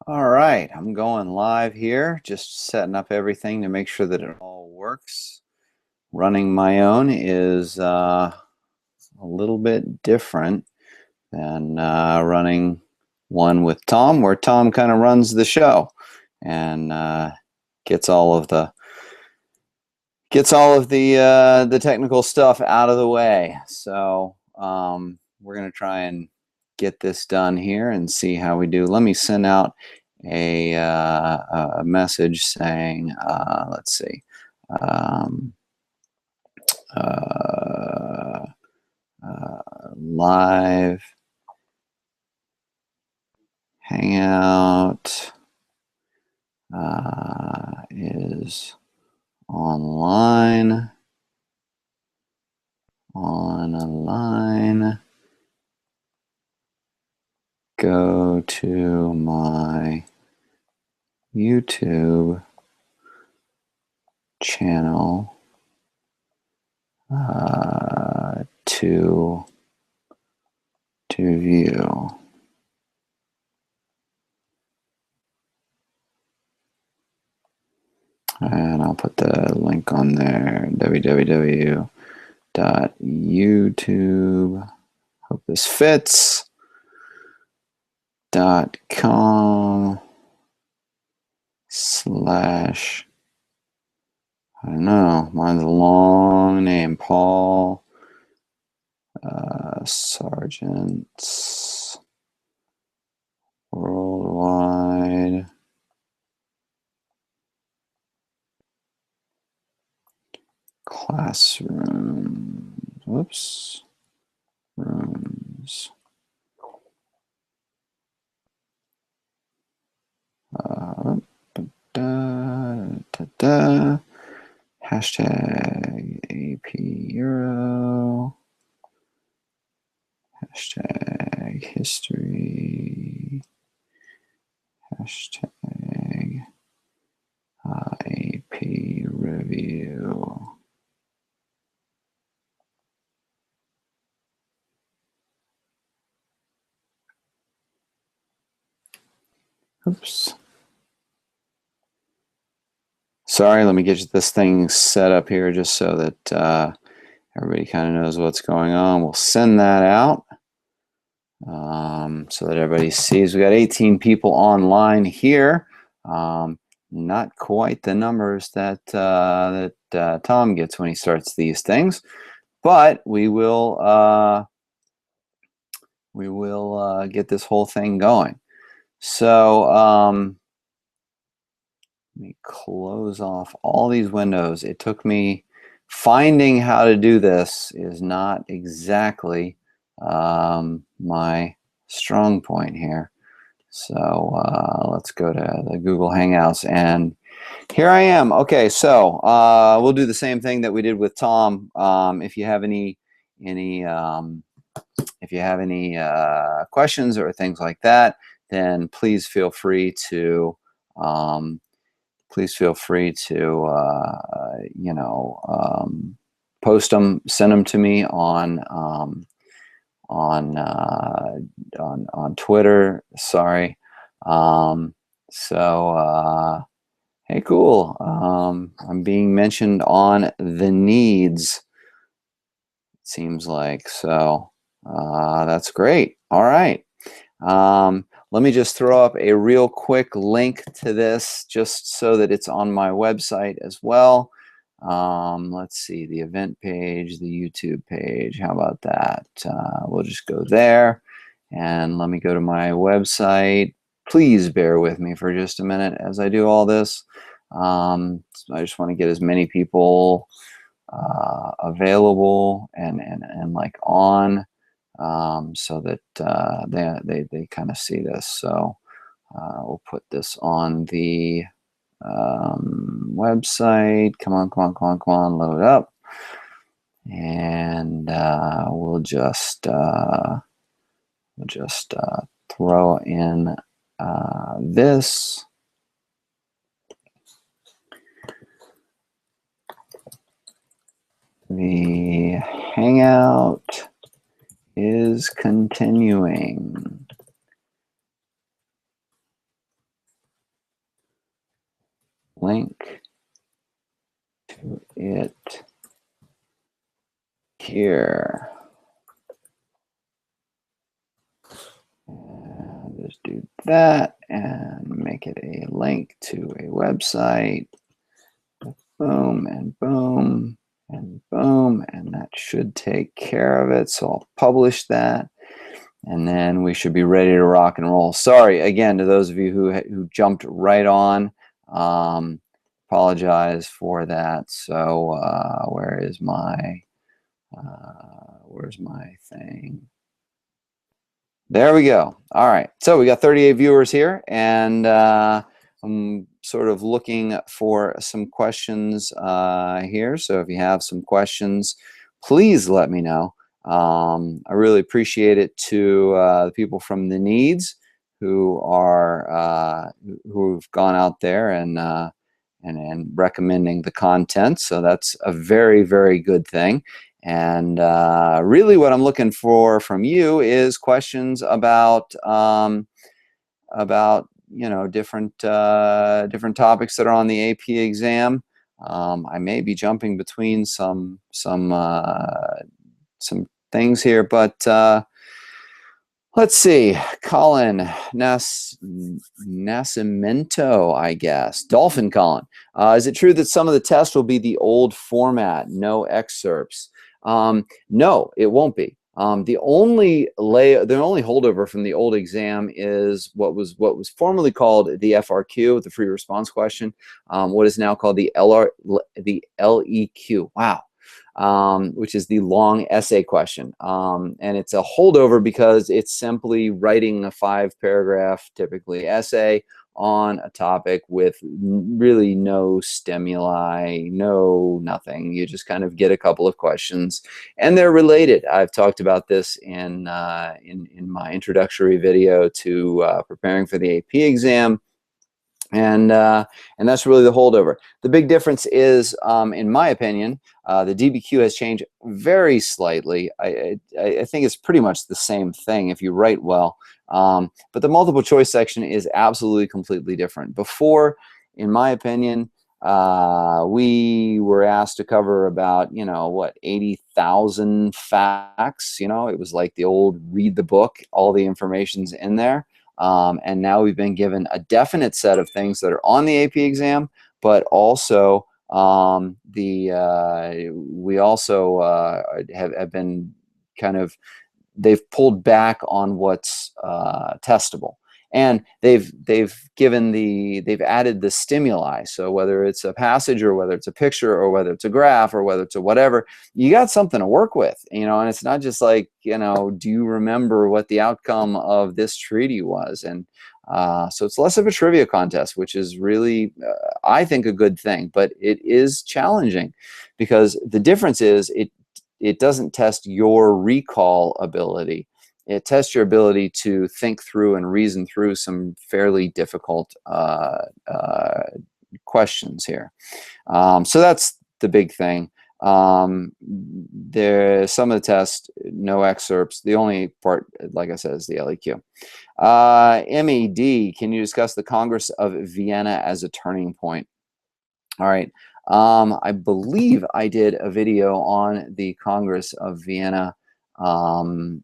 All right, I'm going live here, just setting up everything to make sure that it all works. Running my own is a little bit different than running one with Tom, where Tom kind of runs the show and gets all of the the technical stuff out of the way. So we're going to try and get this done here and see how we do. Let me send out a message saying, let's see, um, uh, live hangout is online. Go to my YouTube channel to view. And I'll put the link on there, www.youtube, hope this fits, .com/ I don't know, mine's a long name, Paul Sargent's Worldwide Classroom, whoops, rooms, hashtag AP Euro, hashtag history, hashtag AP review. Oops. Sorry, let me get this thing set up here just so that everybody kind of knows what's going on. We'll send that out so that everybody sees. We got 18 people online here. Not quite the numbers that Tom gets when he starts these things, but we will get this whole thing going. So let me close off all these windows. It took me finding how to do this is not exactly my strong point here. So let's go to the Google Hangouts, and here I am. Okay, so we'll do the same thing that we did with Tom. If you have any questions or things like that, then please feel free to post them, send them to me on Twitter. Sorry. Hey, cool. I'm being mentioned on the needs, it seems like. So that's great. All right. Let me just throw up a real quick link to this just so that it's on my website as well. Let's see, the event page, the YouTube page. How about that? We'll just go there, and let me go to my website. Please bear with me for just a minute as I do all this. I just want to get as many people available and like on, so that they kind of see this. So we'll put this on the website. Come on, load up, and we'll just throw in this. The Hangout is continuing. link to it here. And just do that and make it a link to a website. Boom and boom and boom, and that should take care of it. So I'll publish that, and then we should be ready to rock and roll. Sorry again to those of you who jumped right on. Apologize for that. So where's my thing? There we go. All right. So we got 38 viewers here, and I'm sort of looking for some questions here. So if you have some questions, please let me know. I really appreciate it to the people from the Needs who are who've gone out there and recommending the content. So that's a very, very good thing. And really what I'm looking for from you is questions about different topics that are on the AP exam. I may be jumping between some things here, but let's see. Colin Nascimento, I guess. Dolphin Colin. Is it true that some of the tests will be the old format, no excerpts? No, it won't be. The only holdover from the old exam is what was formerly called the FRQ, the free response question, what is now called the LEQ. Wow. Which is the long essay question. And it's a holdover because it's simply writing a 5-paragraph, typically essay, on a topic with really no stimuli, nothing. You just kind of get a couple of questions, and they're related. I've talked about this in my introductory video to preparing for the AP exam. And that's really the holdover. The big difference is, in my opinion, the DBQ has changed very slightly. I think it's pretty much the same thing if you write well. But the multiple choice section is absolutely completely different. Before, in my opinion, we were asked to cover about, 80,000 facts. It was like the old read the book, all the information's in there. And now we've been given a definite set of things that are on the AP exam, but also we also have been they've pulled back on what's testable. And they've added the stimuli. So whether it's a passage or whether it's a picture or whether it's a graph or whether it's a whatever, you got something to work with, and it's not just like, do you remember what the outcome of this treaty was? And so it's less of a trivia contest, which is really, I think, a good thing, but it is challenging because the difference is it doesn't test your recall ability. It tests your ability to think through and reason through some fairly difficult questions here. So that's the big thing. There's some of the tests, no excerpts. The only part, like I said, is the LEQ. MED, can you discuss the Congress of Vienna as a turning point? All right. I believe I did a video on the Congress of Vienna. And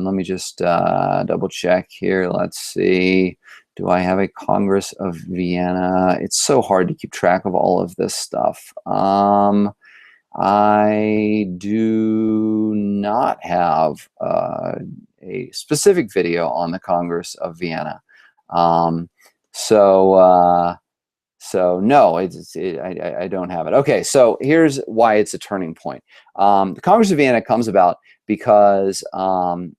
let me just double check here. Let's see. Do I have a Congress of Vienna? It's so hard to keep track of all of this stuff. I do not have a specific video on the Congress of Vienna. So no, I don't have it. Okay, so here's why it's a turning point. The Congress of Vienna comes about because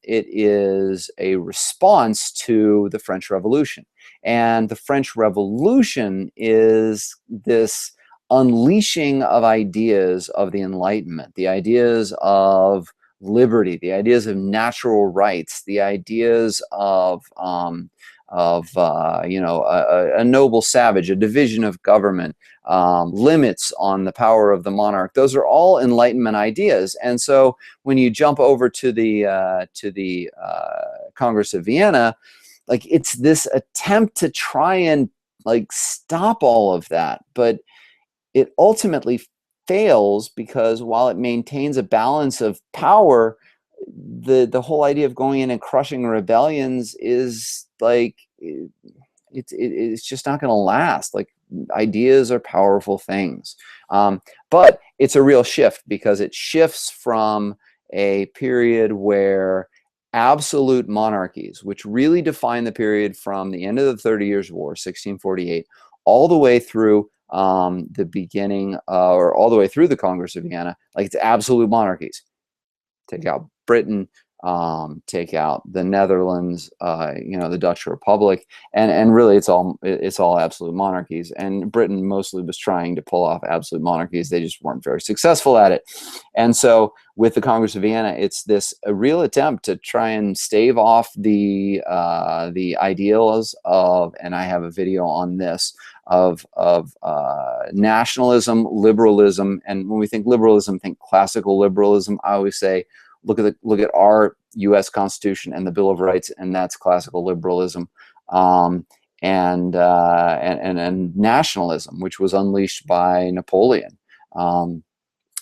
it is a response to the French Revolution. And the French Revolution is this unleashing of ideas of the Enlightenment, the ideas of liberty, the ideas of natural rights, the ideas of a noble savage, a division of government, limits on the power of the monarch. Those are all Enlightenment ideas. And so when you jump over to the Congress of Vienna, like, it's this attempt to try and like stop all of that. But it ultimately fails because while it maintains a balance of power, the whole idea of going in and crushing rebellions is like it's just not going to last. Like, ideas are powerful things, but it's a real shift because it shifts from a period where absolute monarchies, which really define the period from the end of the 30 Years' War, 1648, all the way through the beginning, or all the way through the Congress of Vienna, like it's absolute monarchies. Take out Britain, take out the Netherlands, the Dutch Republic, and really it's all absolute monarchies. And Britain mostly was trying to pull off absolute monarchies. They just weren't very successful at it. And so with the Congress of Vienna, it's this a real attempt to try and stave off the ideals of, and I have a video on this, of nationalism, liberalism. And when we think liberalism, think classical liberalism. I always say, look at our U.S. Constitution and the Bill of Rights, and that's classical liberalism, and nationalism, which was unleashed by Napoleon. And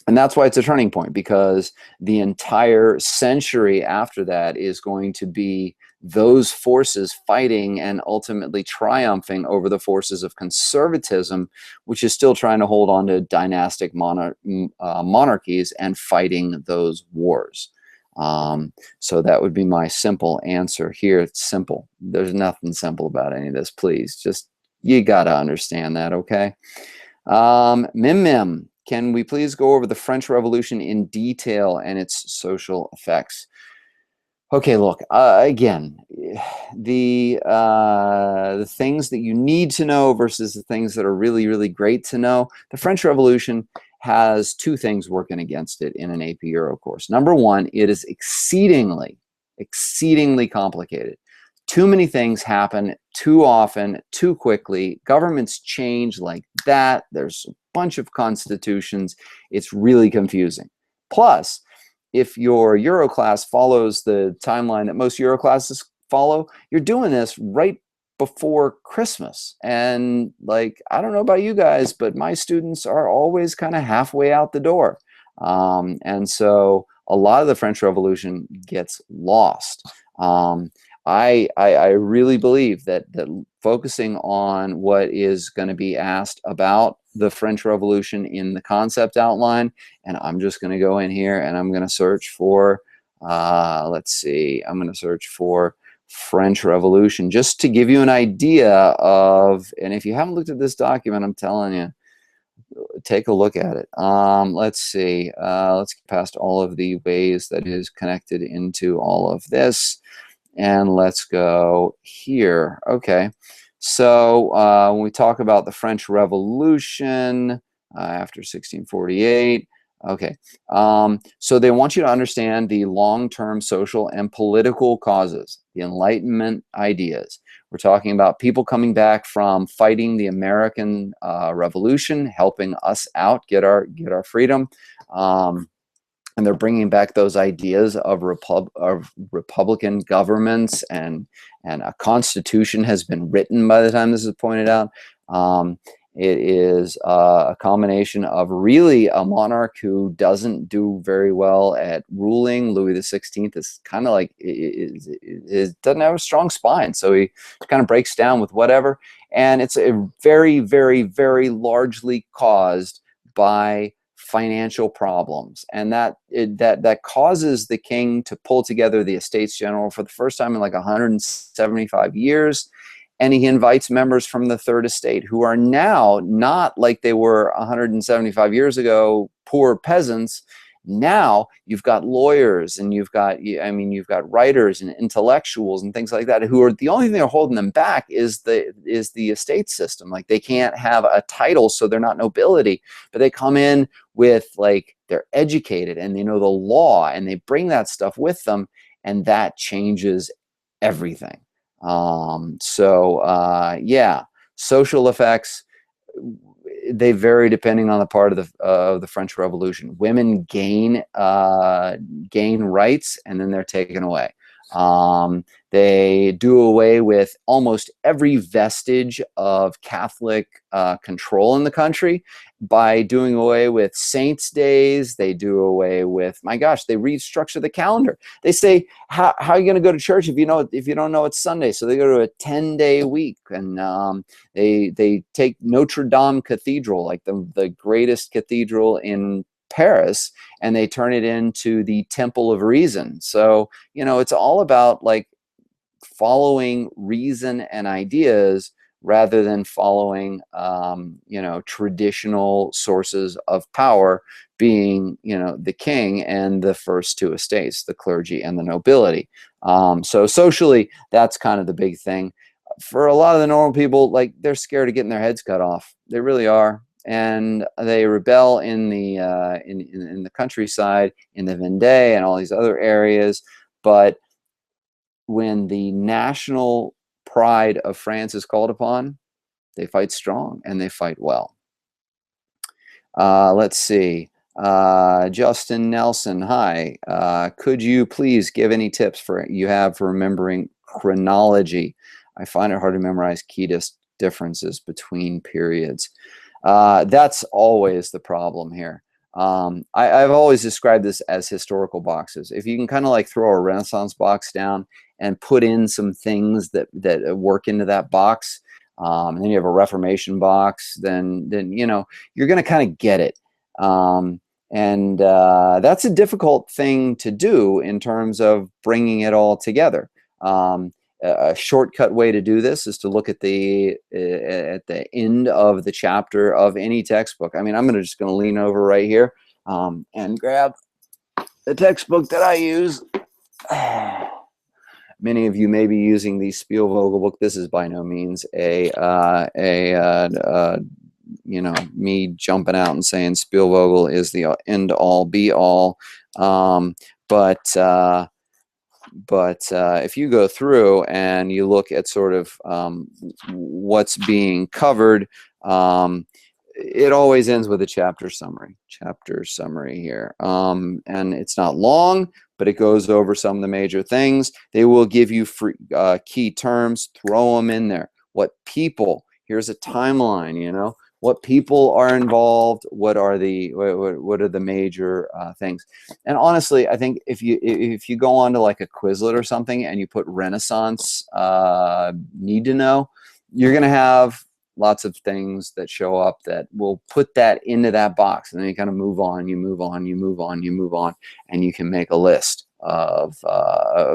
that's why it's a turning point, because the entire century after that is going to be those forces fighting and ultimately triumphing over the forces of conservatism, which is still trying to hold on to dynastic monarchies and fighting those wars. So that would be my simple answer here. It's simple. There's nothing simple about any of this. Please, just, you got to understand that, okay? Mim, can we please go over the French Revolution in detail and its social effects? Okay, look, again, the things that you need to know versus the things that are really, really great to know. The French Revolution has two things working against it in an AP Euro course. Number one, it is exceedingly complicated. Too many things happen too often, too quickly. Governments change like that. There's a bunch of constitutions. It's really confusing. Plus, if your Euro class follows the timeline that most Euro classes follow, you're doing this right before Christmas. And like, I don't know about you guys, but my students are always kind of halfway out the door. And so a lot of the French Revolution gets lost. I really believe that focusing on what is going to be asked about the French Revolution in the concept outline, and I'm just going to go in here and I'm going to search for, let's see, I'm going to search for French Revolution just to give you an idea of, and if you haven't looked at this document, I'm telling you, take a look at it. Let's see, let's get past all of the ways that is connected into all of this. And let's go here. Okay, so when we talk about the French Revolution after 1648, okay, so they want you to understand the long-term social and political causes, the Enlightenment ideas. We're talking about people coming back from fighting the American Revolution, helping us out get our freedom. And they're bringing back those ideas of Republican governments, and a constitution has been written by the time this is pointed out. It is a combination of really a monarch who doesn't do very well at ruling. Louis XVI is kind of like, it doesn't have a strong spine, so he kind of breaks down with whatever. And it's a very, very, very largely caused by financial problems, and that causes the king to pull together the Estates General for the first time in like 175 years, and he invites members from the Third Estate who are now not like they were 175 years ago, poor peasants. Now you've got lawyers, and you've got writers and intellectuals and things like that, who are, the only thing they're holding them back is the estate system. Like, they can't have a title, so they're not nobility, but they come in with, like, they're educated and they know the law, and they bring that stuff with them, and that changes everything. Yeah, social effects, they vary depending on the part of the French Revolution. Women gain rights, and then they're taken away. They do away with almost every vestige of Catholic control in the country by doing away with saints' days. They do away with, my gosh, they restructure the calendar. They say, how are you going to go to church if you don't know it's Sunday? So they go to a 10-day week, and they take Notre Dame Cathedral, like the greatest cathedral in Paris, and they turn it into the Temple of Reason. So, it's all about like following reason and ideas rather than following, traditional sources of power, being, the king and the first two estates, the clergy and the nobility. So socially, that's kind of the big thing. For a lot of the normal people, like, they're scared of getting their heads cut off. They really are. And they rebel in the in the countryside, in the Vendée and all these other areas. But when the national pride of France is called upon, they fight strong and they fight well. Let's see. Justin Nelson, hi. Could you please give any tips you have for remembering chronology? I find it hard to memorize key differences between periods. That's always the problem here. I've always described this as historical boxes. If you can kind of like throw a Renaissance box down and put in some things that work into that box, and then you have a Reformation box, then you're going to kind of get it. And that's a difficult thing to do in terms of bringing it all together. A shortcut way to do this is to look at the end of the chapter of any textbook. I mean, I'm just going to lean over right here and grab the textbook that I use. Many of you may be using the Spielvogel book. This is by no means me jumping out and saying Spielvogel is the end all be all. But if you go through and you look at sort of what's being covered, it always ends with a chapter summary here. And it's not long, but it goes over some of the major things. They will give you free, key terms, throw them in there. What people, here's a timeline, what people are involved, what are the major things. And honestly, I think if you go on to like a Quizlet or something and you put Renaissance need to know, you're going to have lots of things that show up that will put that into that box, and then you kind of move on, you move on, and you can make a list of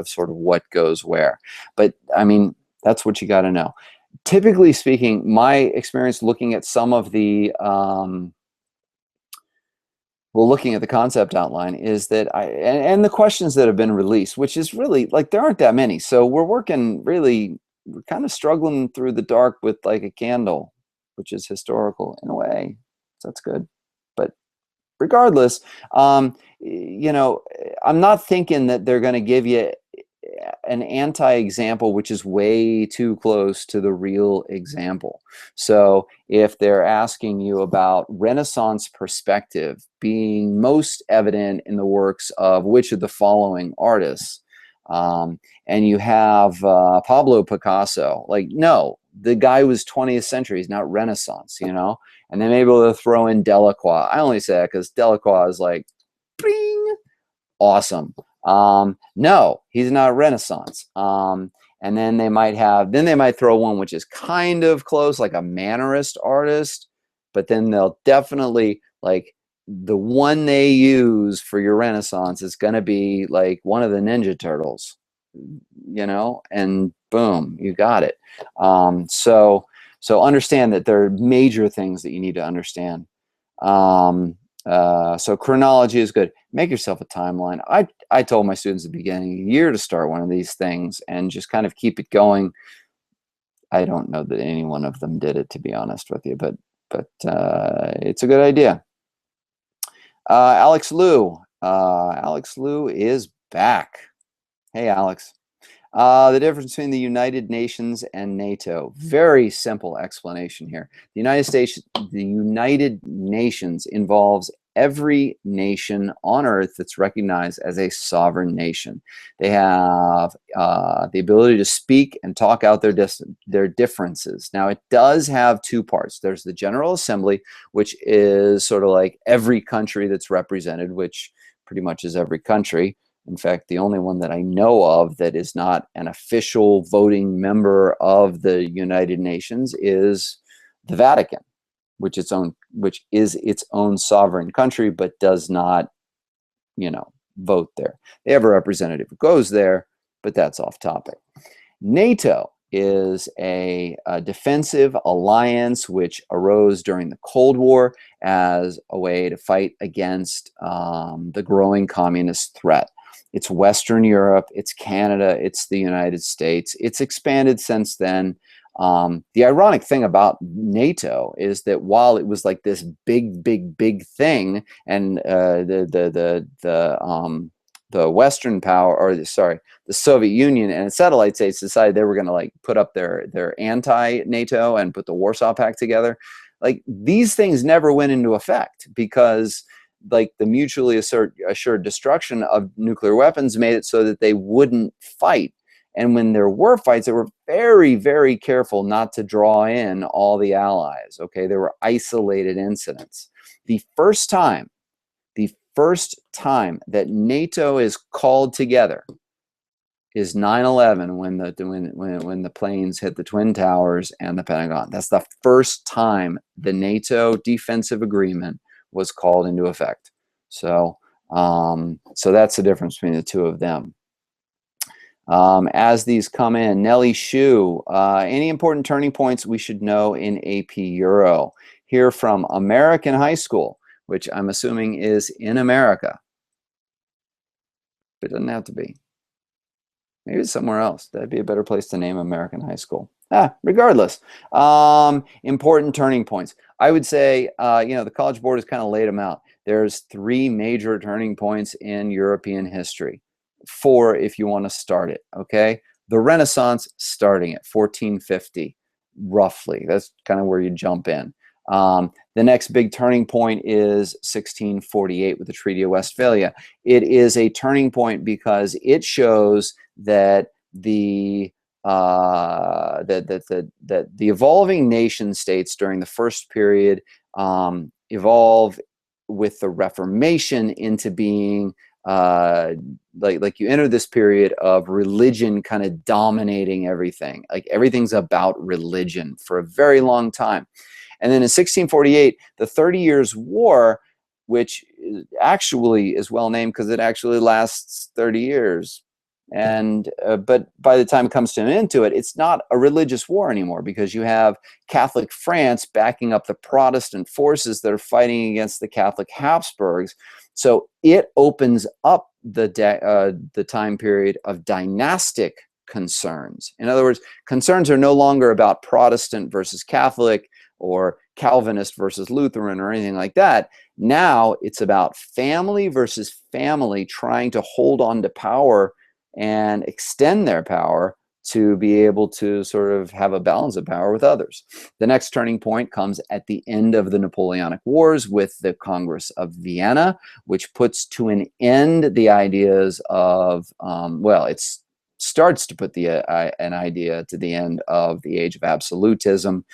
sort of what goes where. But I mean, that's what you got to know. Typically speaking, my experience looking at some of the looking at the concept outline is that and the questions that have been released, which is really like there aren't that many, so we're kind of struggling through the dark with like a candle, which is historical in a way. So that's good. But regardless, I'm not thinking that they're going to give you an anti-example which is way too close to the real example. So if they're asking you about Renaissance perspective being most evident in the works of which of the following artists, and you have Pablo Picasso, like, no, the guy was 20th century, he's not Renaissance, and then maybe they'll throw in Delacroix. I only say that because Delacroix is like, bing, awesome. No, he's not Renaissance. And then they might throw one which is kind of close, like a Mannerist artist, but then they'll definitely, like, the one they use for your Renaissance is going to be like one of the Ninja Turtles, and boom, you got it. So understand that there are major things that you need to understand. So chronology is good. Make yourself a timeline. I told my students at the beginning of the year to start one of these things and just kind of keep it going. I don't know that any one of them did it, to be honest with you, but it's a good idea. Alex Liu. Alex Liu is back. Hey, Alex. The difference between the United Nations and NATO. Very simple explanation here. The United Nations involves every nation on earth that's recognized as a sovereign nation. They have the ability to speak and talk out their differences. Now, it does have two parts. There's the General Assembly, which is sort of like every country that's represented, which pretty much is every country. In fact, the only one that I know of that is not an official voting member of the United Nations is the Vatican, which is its own sovereign country, but does not, vote there. They have a representative who goes there, but that's off topic. NATO is a defensive alliance which arose during the Cold War as a way to fight against the growing communist threat. It's Western Europe, it's Canada, it's the United States. It's expanded since then. The ironic thing about NATO is that while it was like this big thing, and the Western power, or the Soviet Union and its satellite states decided they were going to like put up their anti-NATO and put the Warsaw Pact together. Like, these things never went into effect because like the mutually assured destruction of nuclear weapons made it so that they wouldn't fight. And when there were fights, they were very, very careful not to draw in all the allies. Okay, there were isolated incidents. The first time that NATO is called together is 9/11, when the planes hit the Twin Towers and the Pentagon. That's the first time the NATO defensive agreement was called into effect. So that's the difference between the two of them. As these come in, Nellie Shu, any important turning points we should know in AP Euro? Here from American High School, which I'm assuming is in America. It doesn't have to be. Maybe it's somewhere else. That'd be a better place to name American High School. Regardless, important turning points. I would say, the College Board has kind of laid them out. There's 3 major turning points in European history. 4 if you want to start it, okay? The Renaissance starting at 1450, roughly. That's kind of where you jump in. The next big turning point is 1648 with the Treaty of Westphalia. It is a turning point because it shows that the evolving nation states during the first period evolve with the Reformation into being like you enter this period of religion kind of dominating everything. Like, everything's about religion for a very long time. And then in 1648, the 30 Years' War, which actually is well named because it actually lasts 30 years. And but by the time it comes to an end to it, it's not a religious war anymore, because you have Catholic France backing up the Protestant forces that are fighting against the Catholic Habsburgs. So it opens up the time period of dynastic concerns. In other words, concerns are no longer about Protestant versus Catholic or Calvinist versus Lutheran or anything like that. Now it's about family versus family trying to hold on to power and extend their power to be able to sort of have a balance of power with others. The next turning point comes at the end of the Napoleonic Wars with the Congress of Vienna, which puts to an end the ideas of, it starts to put an idea to the end of the age of absolutism,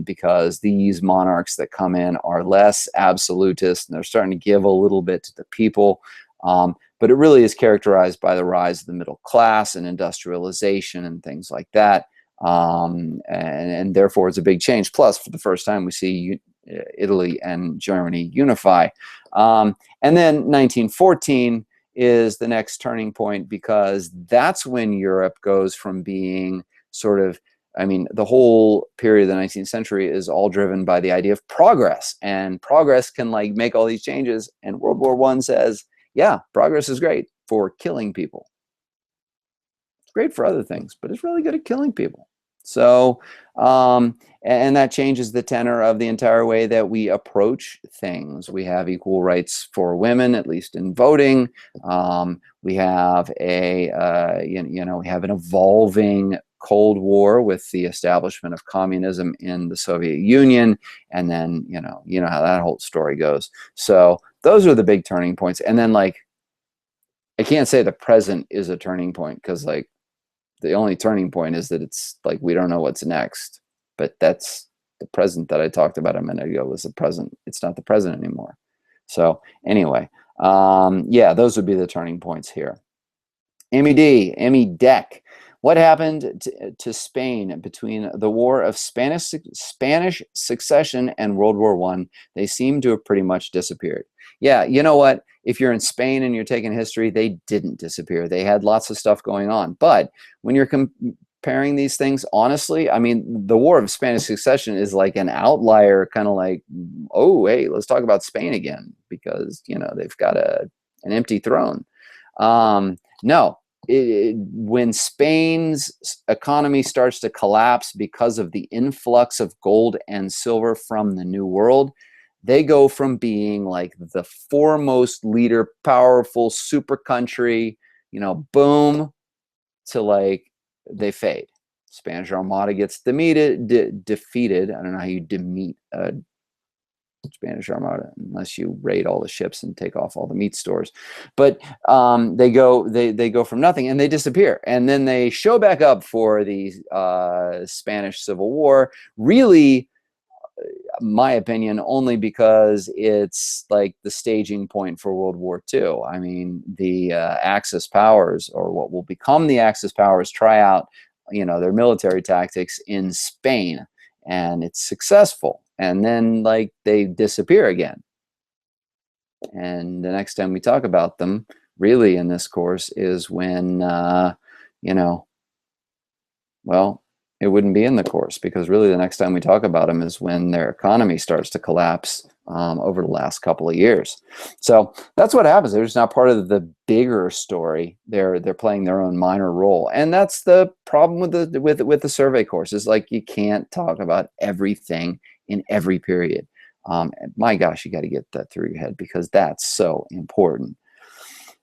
because these monarchs that come in are less absolutist and they're starting to give a little bit to the people. But it really is characterized by the rise of the middle class and industrialization and things like that. And therefore, it's a big change. Plus, for the first time, we see Italy and Germany unify. And then 1914 is the next turning point, because that's when Europe goes from being sort of, the whole period of the 19th century is all driven by the idea of progress. And progress can like make all these changes. And World War I says, yeah, progress is great for killing people. It's great for other things, but it's really good at killing people. So, and that changes the tenor of the entire way that we approach things. We have equal rights for women, at least in voting. We have we have an evolving Cold War with the establishment of communism in the Soviet Union, and then you know how that whole story goes. So those are the big turning points. And then, like, I can't say the present is a turning point, because like the only turning point is that it's like we don't know what's next. But that's the present that I talked about a minute ago was the present. It's not the present anymore. So anyway, yeah, those would be the turning points here. Amy Deck. What happened to Spain between the War of Spanish Succession and World War I? They seem to have pretty much disappeared. Yeah, you know what? If you're in Spain and you're taking history, they didn't disappear. They had lots of stuff going on. But when you're comparing these things, honestly, I mean, the War of Spanish Succession is like an outlier, kind of like, oh, hey, let's talk about Spain again, because, you know, they've got an empty throne. No. When Spain's economy starts to collapse because of the influx of gold and silver from the New World, they go from being like the foremost leader, powerful super country, you know, boom, to like they fade. Spanish Armada gets defeated. I don't know how you demeet a Spanish Armada unless you raid all the ships and take off all the meat stores. But they go from nothing and they disappear, and then they show back up for the Spanish Civil War. Really, my opinion, only because it's like the staging point for World War II. I mean, the Axis powers, or what will become the Axis powers, try out, you know, their military tactics in Spain, and it's successful. And then, like, they disappear again. And the next time we talk about them, really, in this course, is when, you know, well, it wouldn't be in the course, because really the next time we talk about them is when their economy starts to collapse over the last couple of years. So that's what happens. They're just not part of the bigger story. They're playing their own minor role, and that's the problem with the survey course. Is like you can't talk about everything in every period. My gosh, you got to get that through your head, because that's so important.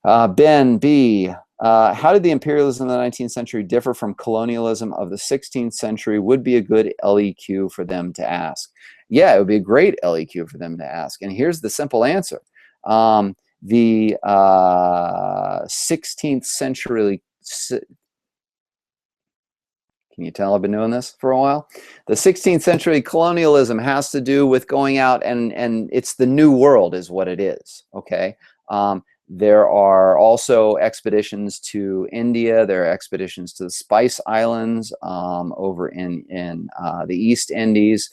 Ben B. How did the imperialism of the 19th century differ from colonialism of the 16th century? Would be a good LEQ for them to ask. Yeah, it would be a great LEQ for them to ask. And here's the simple answer. The 16th century, can you tell I've been doing this for a while? The 16th century colonialism has to do with going out and it's the New World is what it is, okay? There are also expeditions to India. There are expeditions to the Spice Islands over in the East Indies.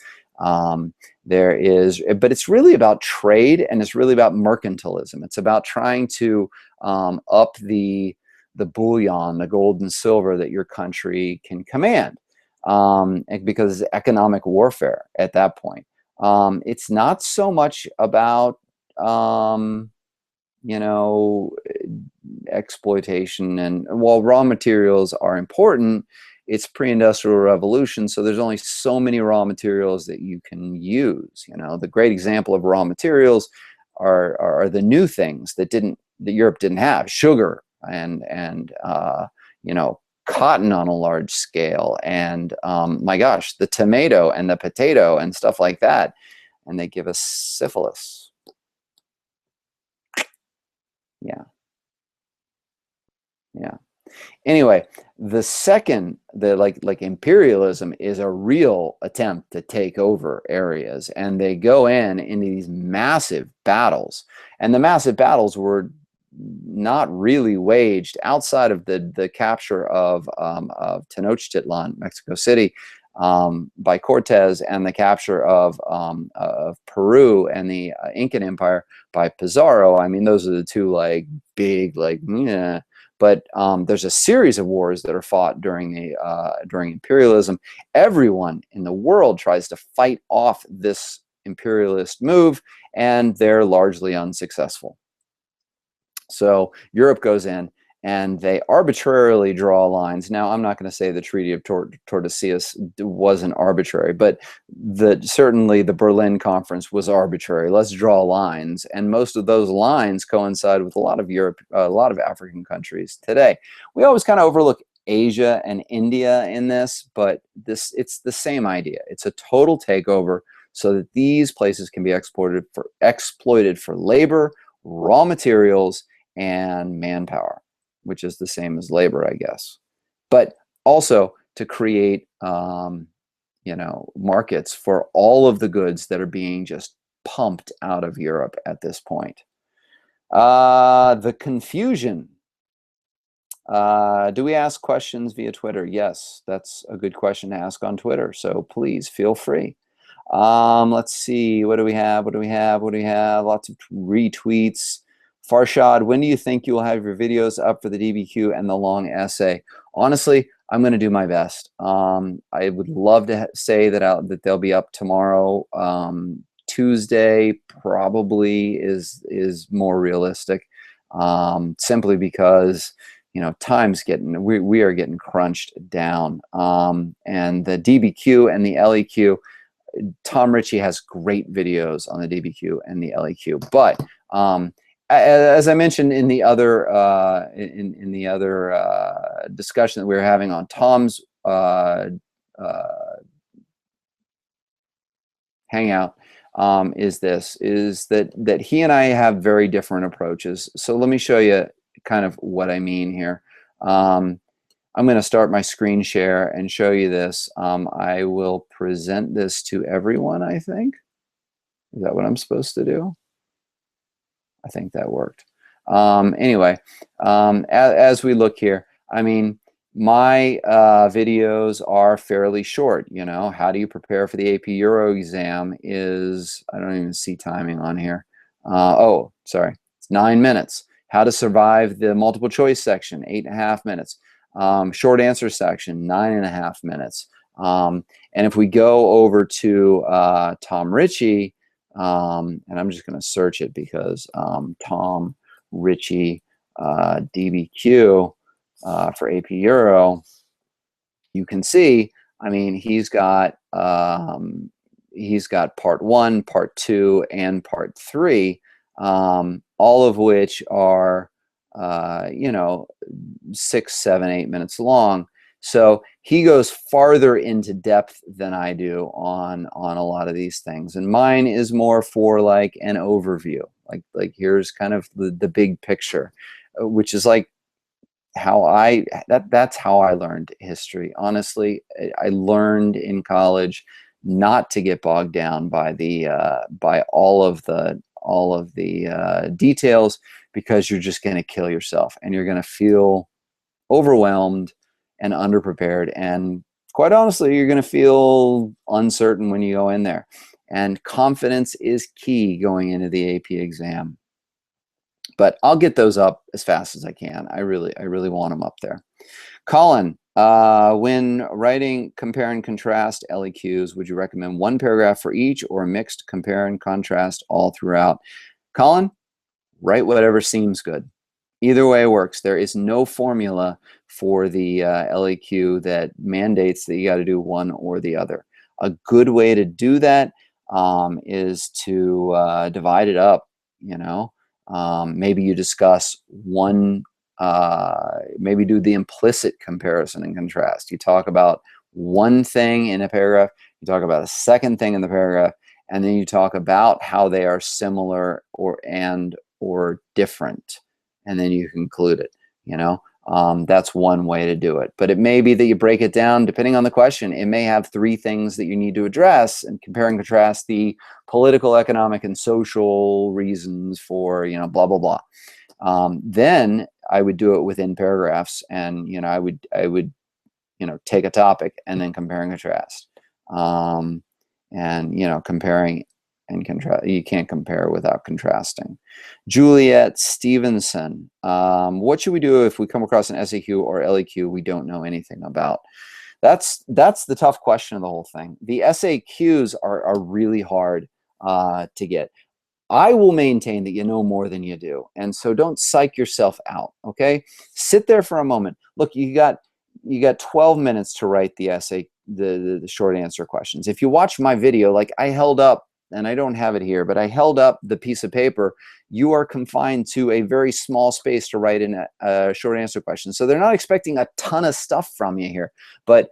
There is, but it's really about trade, and it's really about mercantilism. It's about trying to up the bullion, the gold and silver that your country can command, because it's economic warfare at that point. It's not so much about you know, exploitation. And while raw materials are important, it's pre-industrial revolution, so there's only so many raw materials that you can use. You know, the great example of raw materials are the new things that Europe didn't have: sugar and you know, cotton on a large scale, and my gosh, the tomato and the potato and stuff like that. And they give us syphilis. Yeah. Anyway, the second, like imperialism is a real attempt to take over areas, and they go into these massive battles, and the massive battles were not really waged outside of the capture of Tenochtitlan, Mexico City, by Cortez, and the capture of Peru and the Incan Empire by Pizarro. I mean, those are the two like big, like, yeah. But there's a series of wars that are fought during imperialism. Everyone in the world tries to fight off this imperialist move, and they're largely unsuccessful. So Europe goes in, and they arbitrarily draw lines. Now, I'm not going to say the Treaty of Tordesillas wasn't arbitrary, but certainly the Berlin Conference was arbitrary. Let's draw lines, and most of those lines coincide with a lot of African countries today. We always kind of overlook Asia and India in this, but it's the same idea. It's a total takeover so that these places can be exploited for labor, raw materials, and manpower, which is the same as labor, I guess. But also to create markets for all of the goods that are being just pumped out of Europe at this point. The confusion. Do we ask questions via Twitter? Yes, that's a good question to ask on Twitter. So please feel free. Let's see. What do we have? What do we have? What do we have? Lots of retweets. Farshad, when do you think you will have your videos up for the DBQ and the long essay? Honestly, I'm going to do my best. I would love to say that they'll be up tomorrow. Tuesday probably is more realistic, simply because time's we are getting crunched down. And the DBQ and the LEQ, Tom Richey has great videos on the DBQ and the LEQ, but as I mentioned in the other discussion that we were having on Tom's Hangout, is that he and I have very different approaches. So let me show you kind of what I mean here. I'm going to start my screen share and show you this. I will present this to everyone, I think. Is that what I'm supposed to do? I think that worked. Anyway, as we look here, I mean, my videos are fairly short. How do you prepare for the AP Euro exam is, I don't even see timing on here. Oh, sorry, it's 9 minutes. How to survive the multiple choice section, 8.5 minutes. Short answer section, 9.5 minutes. And if we go over to Tom Richey, and I'm just going to search it because Tom Richey DBQ for AP Euro, you can see, I mean, he's got part 1, part 2, and part 3, all of which are 6, 7, 8 minutes long. So he goes farther into depth than I do on a lot of these things, and mine is more for like an overview, like here's kind of the big picture, which is like that's how I learned history. Honestly, I learned in college not to get bogged down by all of the details, because you're just going to kill yourself and you're going to feel overwhelmed and underprepared, and quite honestly, you're going to feel uncertain when you go in there. And confidence is key going into the AP exam. But I'll get those up as fast as I can. I really want them up there. Colin, when writing compare and contrast LEQs, would you recommend one paragraph for each or a mixed compare and contrast all throughout? Colin, write whatever seems good. Either way works. There is no formula for the LEQ that mandates that you got to do one or the other. A good way to do that is to divide it up. Maybe you discuss one, maybe do the implicit comparison and contrast. You talk about one thing in a paragraph, you talk about a second thing in the paragraph, and then you talk about how they are similar or different, and then you conclude it. That's one way to do it. But it may be that you break it down depending on the question. It may have 3 things that you need to address and compare and contrast the political, economic, and social reasons for, blah, blah, blah. Then I would do it within paragraphs, and, I would take a topic and then compare and contrast. Comparing and contrast. You can't compare without contrasting. Juliet Stevenson, what should we do if we come across an SAQ or LEQ we don't know anything about? That's the tough question of the whole thing. The SAQs are really hard to get. I will maintain that you know more than you do, and so don't psych yourself out. Okay, sit there for a moment. Look, you got 12 minutes to write the essay, the short answer questions. If you watch my video, like I held up and I don't have it here, but I held up the piece of paper. You are confined to a very small space to write in a short answer question. So they're not expecting a ton of stuff from you here. But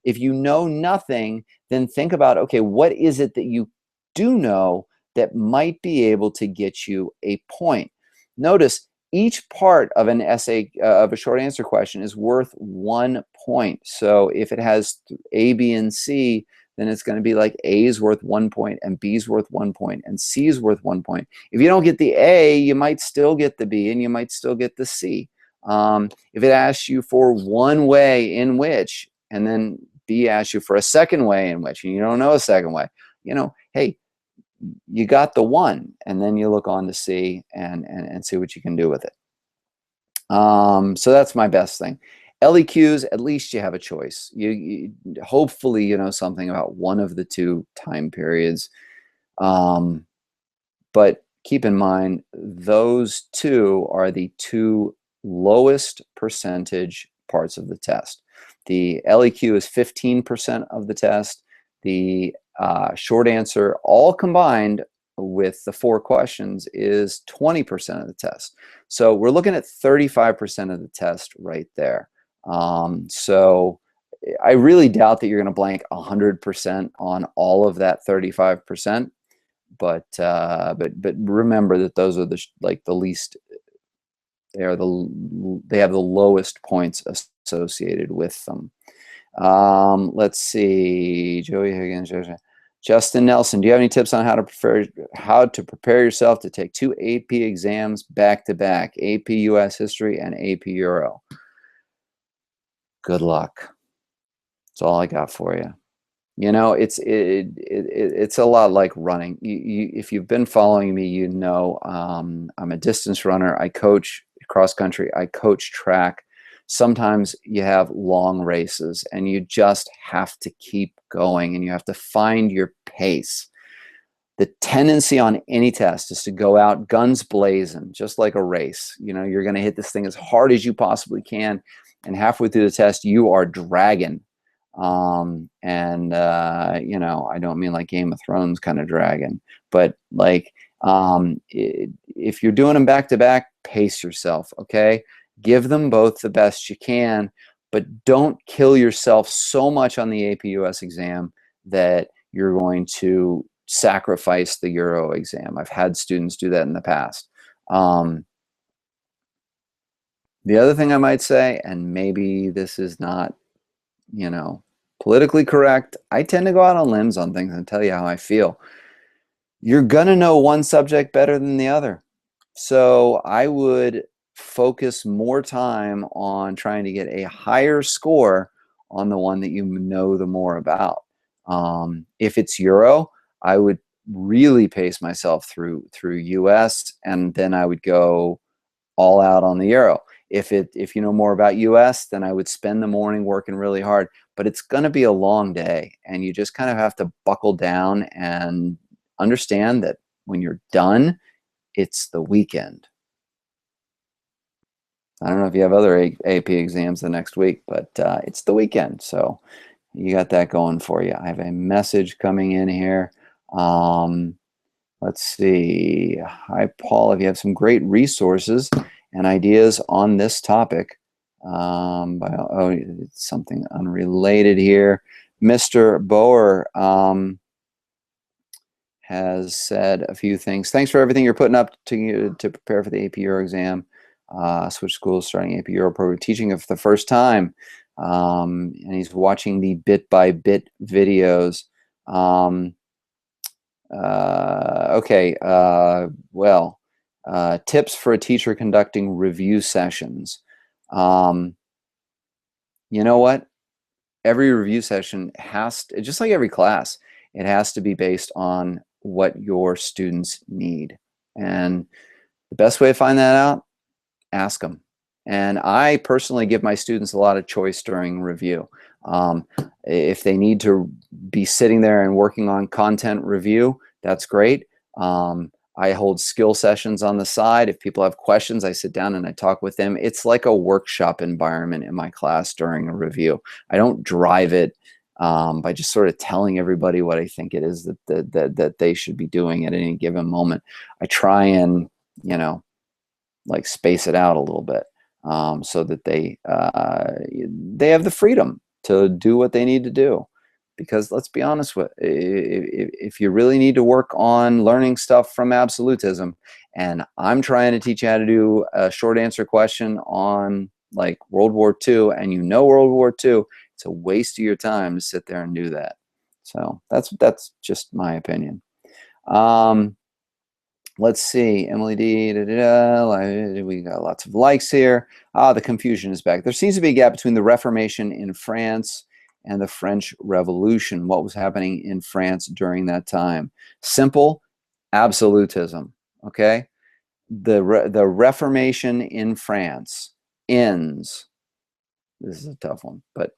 if you know nothing, then think about, okay, what is it that you do know that might be able to get you a point? Notice each part of an essay, of a short answer question, is worth 1 point. So if it has A, B, and C, then it's going to be like A is worth 1 point, and B is worth 1 point, and C is worth 1 point. If you don't get the A, you might still get the B, and you might still get the C. If it asks you for one way in which, and then B asks you for a second way in which, and you don't know a second way, hey, you got the one, and then you look on to C and see what you can do with it. So that's my best thing. LEQs, at least you have a choice. You hopefully you know something about one of the two time periods. But keep in mind, those two are the two lowest percentage parts of the test. The LEQ is 15% of the test. The short answer, all combined with the 4 questions, is 20% of the test. So we're looking at 35% of the test right there. So I really doubt that you're going to blank 100% on all of that 35%. But remember that those are the least. They have the lowest points associated with them. Let's see, Joey Higgins, Justin Nelson. Do you have any tips on how to prepare yourself to take 2 AP exams back to back, AP US History and AP Euro? Good luck. That's all I got for you. It's a lot like running. If you've been following me, I'm a distance runner. I coach cross country. I coach track. Sometimes you have long races, and you just have to keep going, and you have to find your pace. The tendency on any test is to go out guns blazing, just like a race. You're going to hit this thing as hard as you possibly can, and halfway through the test, you are dragging. I don't mean like Game of Thrones kind of dragon, but like if you're doing them back to back, pace yourself, okay? Give them both the best you can, but don't kill yourself so much on the AP US exam that you're going to sacrifice the Euro exam. I've had students do that in the past. The other thing I might say, and maybe this is not politically correct, I tend to go out on limbs on things and tell you how I feel. You're gonna know one subject better than the other. So I would focus more time on trying to get a higher score on the one that you know the more about. If it's Euro, I would really pace myself through US, and then I would go all out on the Euro. If you know more about US, then I would spend the morning working really hard. But it's going to be a long day, and you just kind of have to buckle down and understand that when you're done, it's the weekend. I don't know if you have other AP exams the next week, but it's the weekend, so you got that going for you. I have a message coming in here. Let's see. Hi, Paul. If you have some great resources and ideas on this topic, it's something unrelated here. Mr. Boer has said a few things. Thanks for everything you're putting up to prepare for the AP Euro exam. Switch schools, starting AP Euro program, teaching it for the first time. And he's watching the bit-by-bit videos. Tips for a teacher conducting review sessions. You know what? Every review session has to, just like every class, it has to be based on what your students need. And the best way to find that out, ask them. And I personally give my students a lot of choice during review. If they need to be sitting there and working on content review, that's great. I hold skill sessions on the side. If people have questions, I sit down and I talk with them. It's like a workshop environment in my class during a review. I don't drive it. by just sort of telling everybody what I think it is that they should be doing at any given moment. I try and, you know, like space it out a little bit, so that they have the freedom to do what they need to do. Because let's be honest with, if you really need to work on learning stuff from absolutism, and I'm trying to teach you how to do a short answer question on like World War II, and you know World War II, it's a waste of your time to sit there and do that. So that's just my opinion. Let's see, Emily D. We got lots of likes here. The confusion is back. There seems to be a gap between the Reformation in France and the French Revolution. What was happening in France during that time? Simple, absolutism. Okay, the Reformation in France ends. This is a tough one, but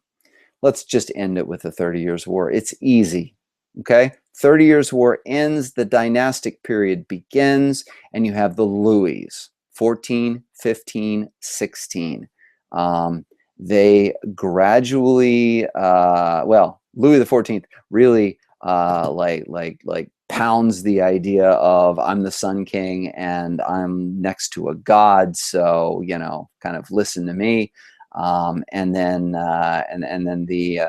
let's just end it with the 30 Years' War. It's easy. Okay, 30 Years' War ends, the dynastic period begins, and you have the Louis, 14, 15, 16. They gradually, well, Louis the 14th really like pounds the idea of I'm the Sun King and I'm next to a god, so you know, kind of listen to me. And then the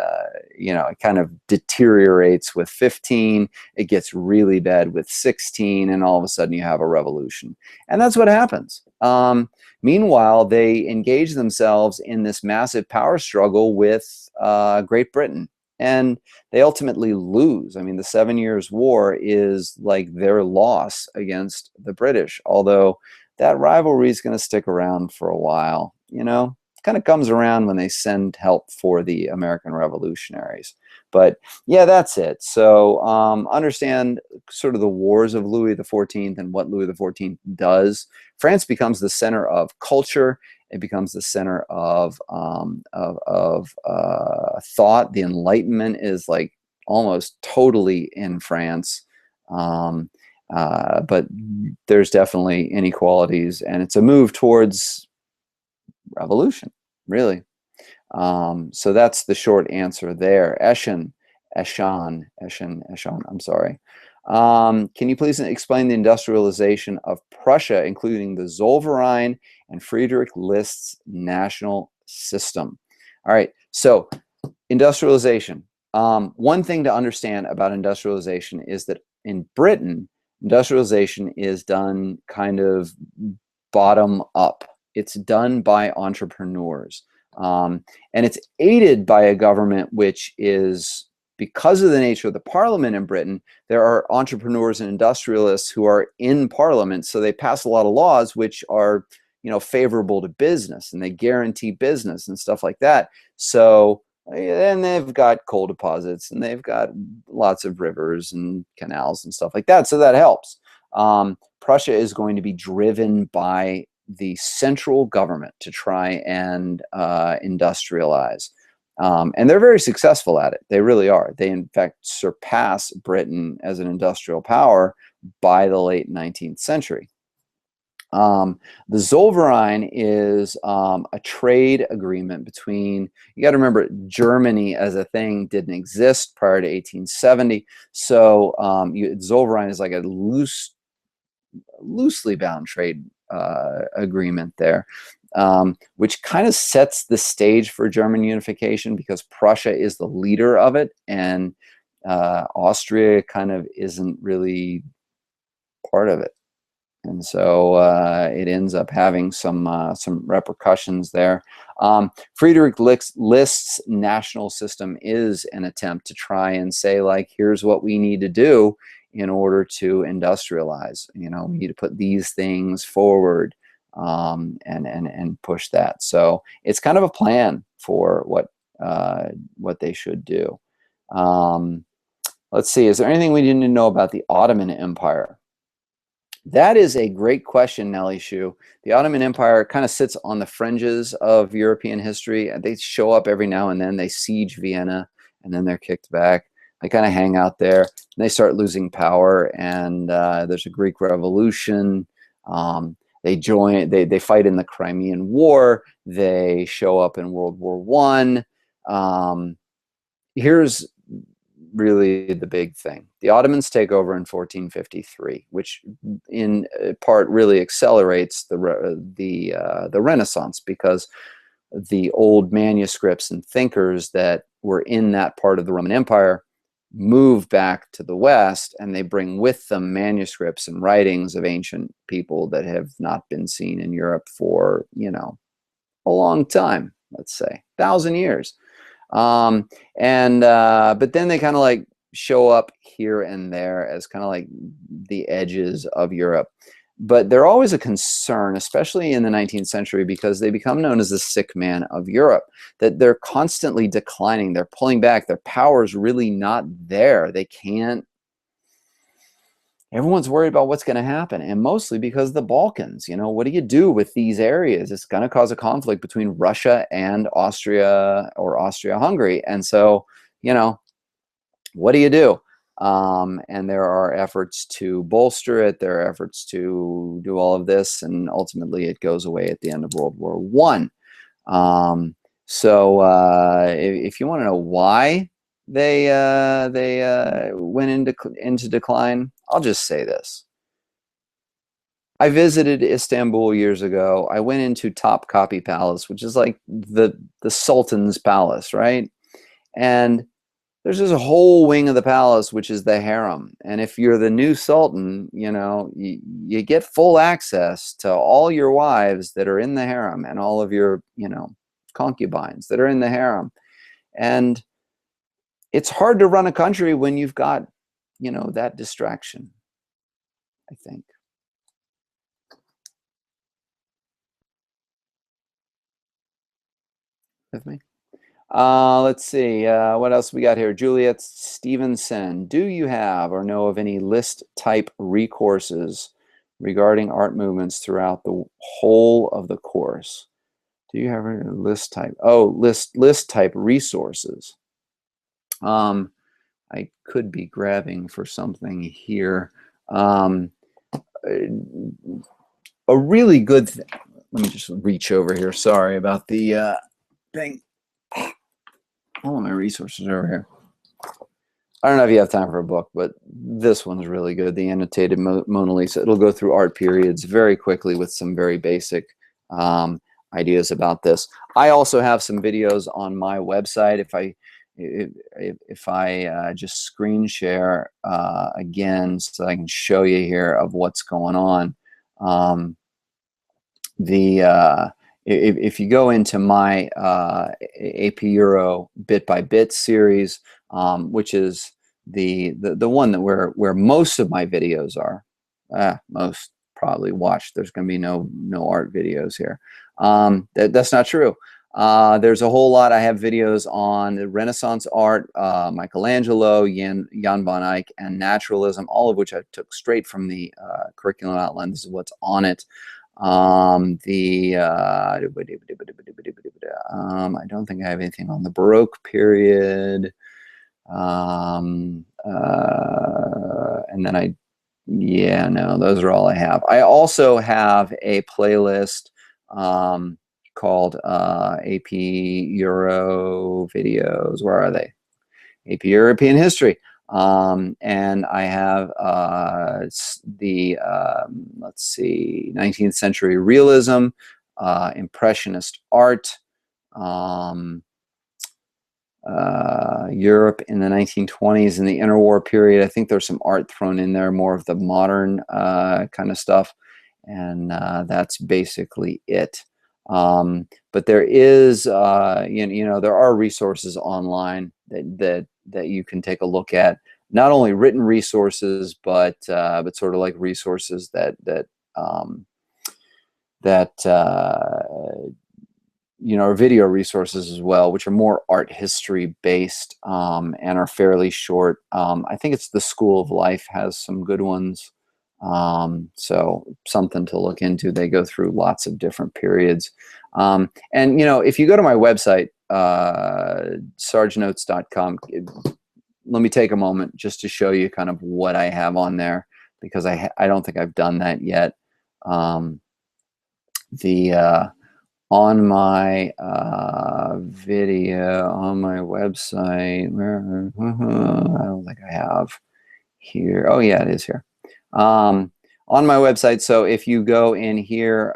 you know, it kind of deteriorates with 15. It gets really bad with 16, and all of a sudden you have a revolution, and that's what happens. Meanwhile, they engage themselves in this massive power struggle with Great Britain, and they ultimately lose. I mean, the 7 Years' War is like their loss against the British, although that rivalry is going to stick around for a while, you know. Kind of comes around when they send help for the American revolutionaries. But yeah, that's it. So understand sort of the wars of Louis XIV and what Louis XIV does. France becomes the center of culture. It becomes the center of thought. The Enlightenment is like almost totally in France. But there's definitely inequalities, and it's a move towards revolution, really. So that's the short answer there. Eshan, I'm sorry. Can you please explain the industrialization of Prussia, including the Zollverein and Friedrich List's national system? All right, so industrialization. One thing to understand about industrialization is that in Britain, industrialization is done kind of bottom up. It's done by entrepreneurs. And it's aided by a government which is, because of the nature of the parliament in Britain, there are entrepreneurs and industrialists who are in parliament, so they pass a lot of laws which are, you know, favorable to business, and they guarantee business and stuff like that. So, and they've got coal deposits, and they've got lots of rivers and canals and stuff like that, so that helps. Prussia is going to be driven by the central government to try and industrialize. And they're very successful at it. They really are. They, in fact, surpass Britain as an industrial power by the late 19th century. The Zollverein is a trade agreement between, you got to remember, Germany as a thing didn't exist prior to 1870. So Zollverein is like a loosely bound trade agreement there, which kind of sets the stage for German unification, because Prussia is the leader of it, and Austria kind of isn't really part of it. And so it ends up having some repercussions there. Friedrich List's national system is an attempt to try and say, like, here's what we need to do in order to industrialize. You know, we need to put these things forward, and push that. So it's kind of a plan for what they should do. Let's see, is there anything we didn't know about the Ottoman Empire? That is a great question, Nellie Shu. The Ottoman Empire kind of sits on the fringes of European history. They show up every now and then. They siege Vienna, and then they're kicked back. They kind of hang out there, and they start losing power, and there's a Greek Revolution. They fight in the Crimean War. They show up in World War I. here's really the big thing. The Ottomans take over in 1453, which in part really accelerates the Renaissance, because the old manuscripts and thinkers that were in that part of the Roman Empire move back to the West, and they bring with them manuscripts and writings of ancient people that have not been seen in Europe for, you know, a long time, let's say 1,000 years. But then they kind of like show up here and there as kind of like the edges of Europe. But they're always a concern, especially in the 19th century, because they become known as the sick man of Europe, that they're constantly declining. They're pulling back. Their power's really not there. They can't. Everyone's worried about what's going to happen, and mostly because the Balkans. You know, what do you do with these areas? It's going to cause a conflict between Russia and Austria, or Austria-Hungary. And so, you know, what do you do? And there are efforts to bolster it. There are efforts to do all of this, and ultimately it goes away at the end of World War I. If you want to know why they went into decline, I'll just say this. I visited Istanbul years ago. I went into Topkapi Palace, which is like the Sultan's palace, right? And there's this whole wing of the palace, which is the harem. And if you're the new sultan, you know, you get full access to all your wives that are in the harem, and all of your, you know, concubines that are in the harem. And it's hard to run a country when you've got, you know, that distraction, I think. With me? Let's see, what else we got here? Juliet Stevenson, do you have or know of any list type recourses regarding art movements throughout the whole of the course? Do you have a list type? Oh, list type resources. I could be grabbing for something here. A really good thing. Let me just reach over here. Sorry about the thing. All of my resources are over here. I don't know if you have time for a book, but this one's really good. The Annotated Mona Lisa. It'll go through art periods very quickly with some very basic ideas about this. I also have some videos on my website. If I just screen share again, so I can show you here of what's going on. If you go into my AP Euro bit by bit series, which is the one that where most of my videos are, most probably watch. There's going to be no art videos here. That's not true. There's a whole lot. I have videos on the Renaissance art, Michelangelo, Jan van Eyck, and naturalism, all of which I took straight from the curriculum outline. This is what's on it. I don't think I have anything on the Baroque period. And then no, those are all I have. I also have a playlist called AP Euro videos. Where are they? AP European History. And I have let's see, 19th century realism, impressionist art, Europe in the 1920s and the interwar period. I think there's some art thrown in there, more of the modern kind of stuff, and that's basically it. But there is, there are resources online that you can take a look at. Not only written resources, but sort of like resources that are video resources as well, which are more art history based and are fairly short. I think it's the School of Life has some good ones. So something to look into. They go through lots of different periods. And if you go to my website, sargenotes.com, let me take a moment just to show you kind of what I have on there, because I don't think I've done that yet. on my video on my website. I don't think I have here. Oh yeah, it is here. On my website. So if you go in here,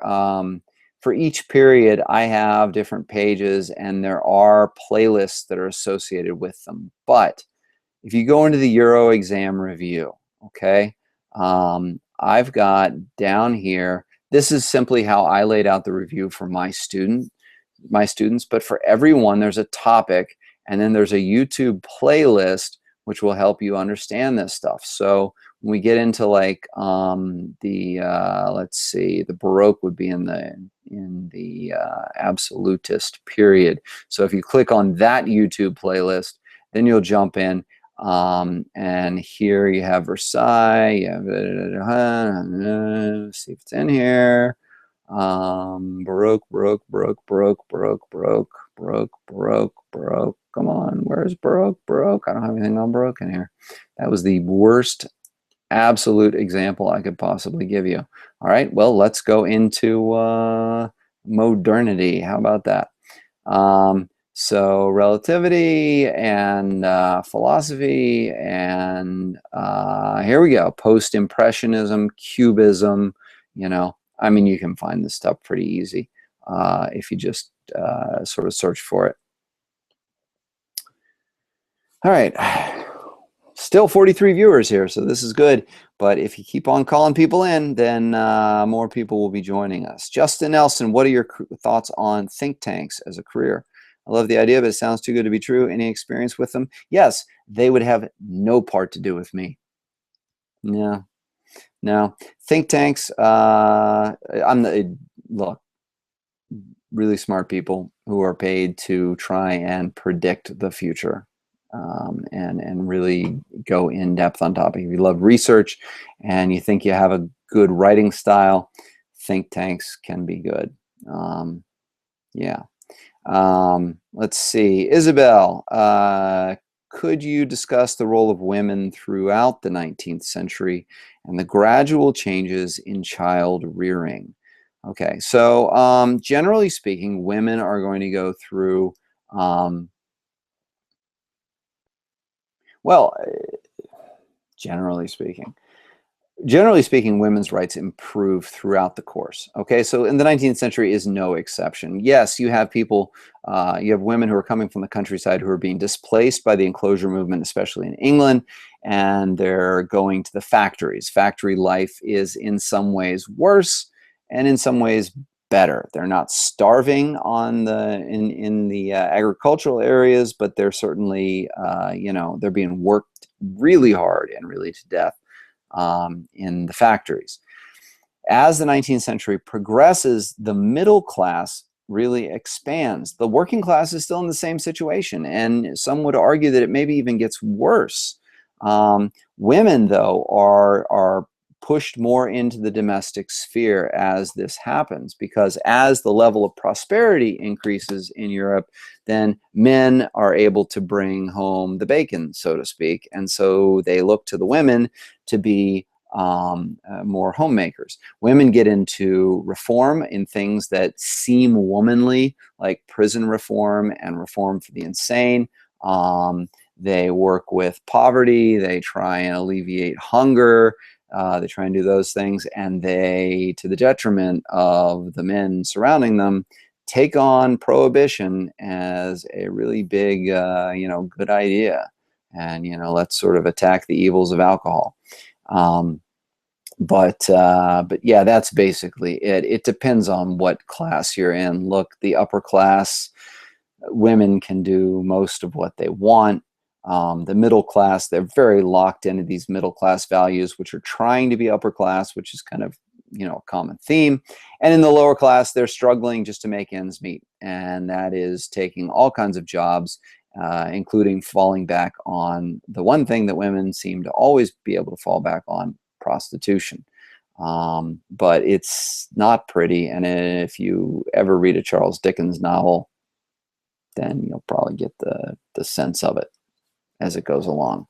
for each period, I have different pages, and there are playlists that are associated with them. But if you go into the Euro exam review, okay, I've got down here, this is simply how I laid out the review for my students, but for everyone, there's a topic, and then there's a YouTube playlist which will help you understand this stuff. So when we get into like let's see, the Baroque would be in the absolutist period. So if you click on that YouTube playlist, then you'll jump in. And here you have Versailles. You have, see if it's in here. Baroque. Come on, where's Baroque? I don't have anything on Baroque in here. That was the worst absolute example I could possibly give you. All right, well, let's go into modernity. How about that? So relativity and philosophy, and here we go. Post-impressionism, cubism. You know, I mean, you can find this stuff pretty easy if you just sort of search for it. All right, still 43 viewers here, so this is good. But if you keep on calling people in, then more people will be joining us. Justin Nelson, what are your thoughts on think tanks as a career? I love the idea, but it sounds too good to be true. Any experience with them? Yes, they would have no part to do with me. No, no. Think tanks, look, really smart people who are paid to try and predict the future. And really go in depth on topic. If you love research and you think you have a good writing style, think tanks can be good. Yeah. Let's see. Isabel, could you discuss the role of women throughout the 19th century and the gradual changes in child rearing? Okay, so generally speaking, women are going to go through well, generally speaking, women's rights improve throughout the course. Okay, so in the 19th century is no exception. Yes, you have people, you have women who are coming from the countryside who are being displaced by the enclosure movement, especially in England, and they're going to the factories. Factory life is in some ways worse and in some ways better. They're not starving on in the agricultural areas, but they're certainly, you know, they're being worked really hard and really to death in the factories. As the 19th century progresses, the middle class really expands. The working class is still in the same situation, and some would argue that it maybe even gets worse. Women, though, are pushed more into the domestic sphere as this happens, because as the level of prosperity increases in Europe, then men are able to bring home the bacon, so to speak, and so they look to the women to be more homemakers. Women get into reform in things that seem womanly, like prison reform and reform for the insane. They work with poverty. They try and alleviate hunger. They try and do those things, and they, to the detriment of the men surrounding them, take on prohibition as a really big, you know, good idea. And, you know, let's sort of attack the evils of alcohol. But yeah, that's basically it. It depends on what class you're in. Look, the upper class women can do most of what they want. The middle class, they're very locked into these middle class values, which are trying to be upper class, which is kind of, you know, a common theme. And in the lower class, they're struggling just to make ends meet. And that is taking all kinds of jobs, including falling back on the one thing that women seem to always be able to fall back on: prostitution. But it's not pretty. And if you ever read a Charles Dickens novel, then you'll probably get the sense of it as it goes along.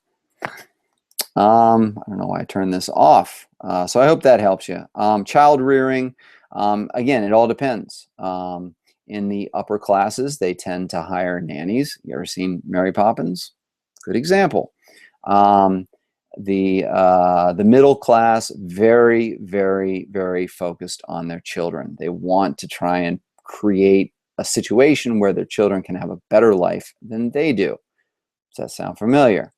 I don't know why I turned this off. So I hope that helps you. Child rearing, again, it all depends. In the upper classes, they tend to hire nannies. You ever seen Mary Poppins? Good example. The middle class, very, very, very focused on their children. They want to try and create a situation where their children can have a better life than they do. Does that sound familiar?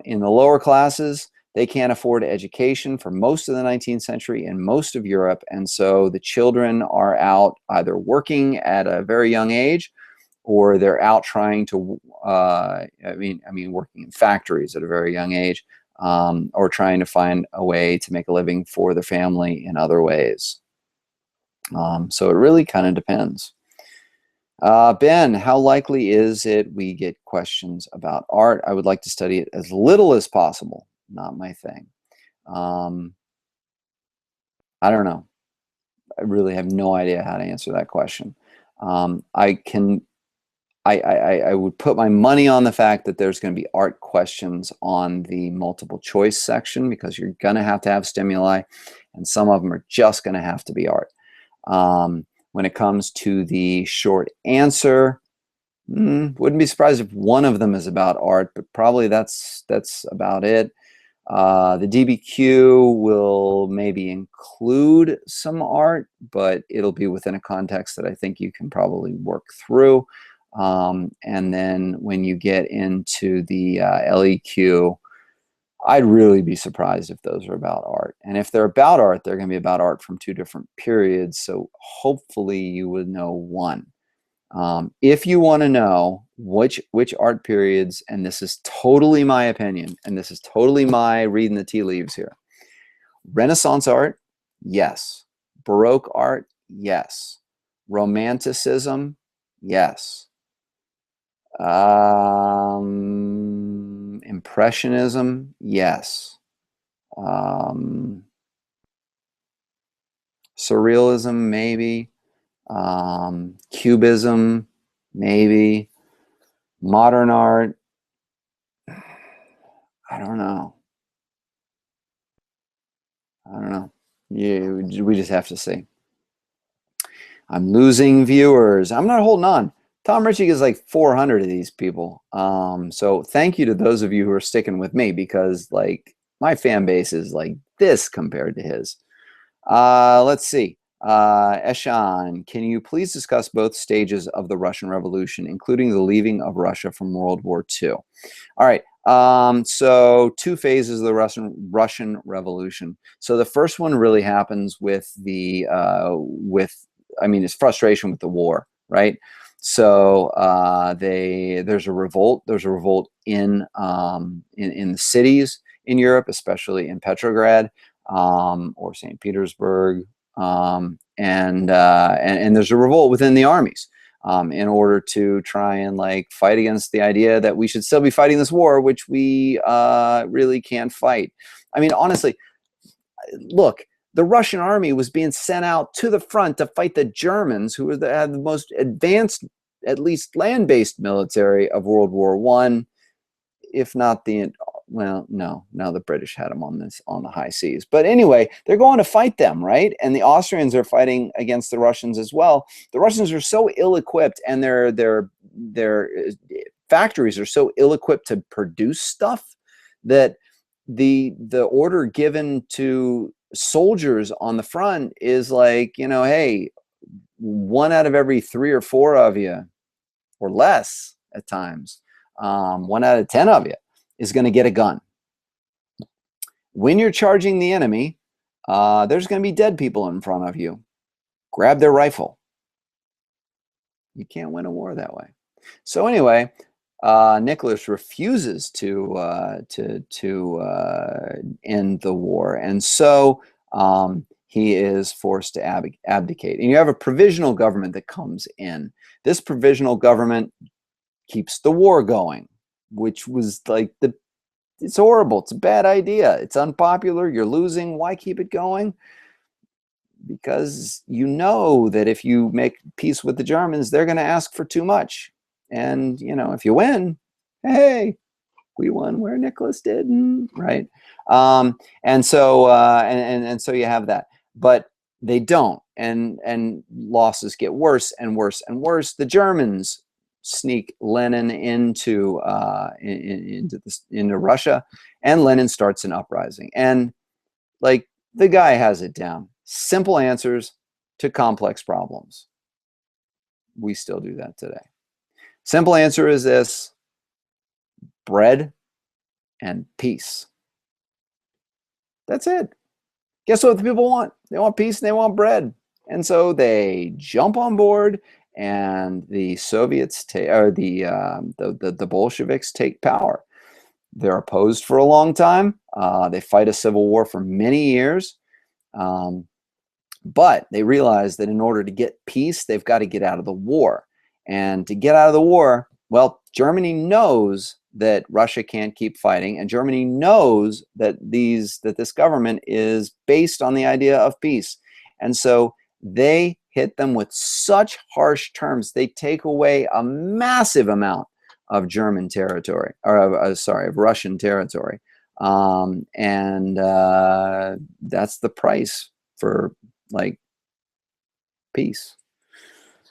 In the lower classes, they can't afford education for most of the 19th century in most of Europe, and so the children are out either working at a very young age, or they're out trying to, working in factories at a very young age, or trying to find a way to make a living for their family in other ways. So it really kind of depends. Ben, how likely is it we get questions about art? I would like to study it as little as possible. Not my thing. I don't know. I really have no idea how to answer that question. I would put my money on the fact that there's going to be art questions on the multiple choice section, because you're going to have stimuli, and some of them are just going to have to be art. When it comes to the short answer, wouldn't be surprised if one of them is about art, but probably that's about it. The DBQ will maybe include some art, but it'll be within a context that I think you can probably work through. And then when you get into the LEQ, I'd really be surprised if those are about art. And if they're about art, they're going to be about art from two different periods. So hopefully you would know one. If you want to know which art periods, and this is totally my opinion, and this is totally my reading the tea leaves here. Renaissance art, yes. Baroque art, yes. Romanticism, yes. Impressionism, yes. Surrealism, maybe. Cubism, maybe. Modern art, I don't know. Yeah, we just have to see. I'm losing viewers. I'm not holding on. Tom Richey gets like 400 of these people. So thank you to those of you who are sticking with me, because like my fan base is like this compared to his. Let's see. Eshan, can you please discuss both stages of the Russian Revolution, including the leaving of Russia from World War II? All right. So two phases of the Russian Revolution. So the first one really happens with the it's frustration with the war, right? So there's a revolt. There's a revolt in the cities in Europe, especially in Petrograd or St. Petersburg, and there's a revolt within the armies in order to try and like fight against the idea that we should still be fighting this war, which we really can't fight. I mean, honestly, look. The Russian army was being sent out to the front to fight the Germans, who had the most advanced, at least land-based military of World War I, if not the, well, no, the British had them on the high seas. But anyway, they're going to fight them, right? And the Austrians are fighting against the Russians as well. The Russians are so ill-equipped, and their factories are so ill-equipped to produce stuff that the order given to soldiers on the front is like, hey, 1 out of every 3 or 4 of you, or less at times, 1 out of 10 of you is going to get a gun. When you're charging the enemy, there's going to be dead people in front of you. Grab their rifle. You can't win a war that way. So anyway, Nicholas refuses to end the war, and so he is forced to abdicate. And you have a provisional government that comes in. This provisional government keeps the war going, which was like it's horrible. It's a bad idea. It's unpopular. You're losing. Why keep it going? Because you know that if you make peace with the Germans, they're going to ask for too much. And, if you win, hey, we won where Nicholas didn't, right? And so you have that. But they don't, and losses get worse and worse and worse. The Germans sneak Lenin into Russia, and Lenin starts an uprising. And like, the guy has it down. Simple answers to complex problems. We still do that today. Simple answer is this: bread and peace. That's it. Guess what the people want? They want peace and they want bread. And so they jump on board, and the Soviets the Bolsheviks take power. They're opposed for a long time. They fight a civil war for many years. But they realize that in order to get peace, they've got to get out of the war. And to get out of the war, well, Germany knows that Russia can't keep fighting, and Germany knows that this government is based on the idea of peace. And so they hit them with such harsh terms. They take away a massive amount of German territory, or of Russian territory. And that's the price for, like, peace.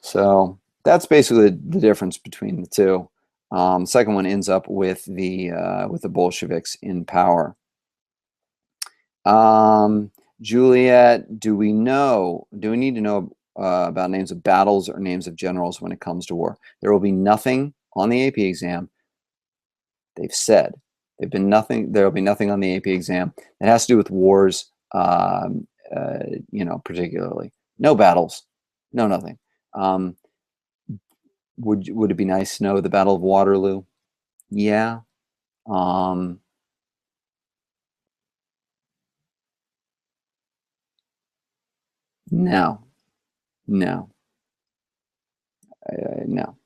So that's basically the difference between the two. Second one ends up with the Bolsheviks in power. Juliet, do we need to know about names of battles or names of generals when it comes to war? There will be nothing on the AP exam. They've said there will be nothing on the AP exam that has to do with wars, particularly. No battles, no nothing. Would it be nice to know the Battle of Waterloo? Yeah. No. No. No.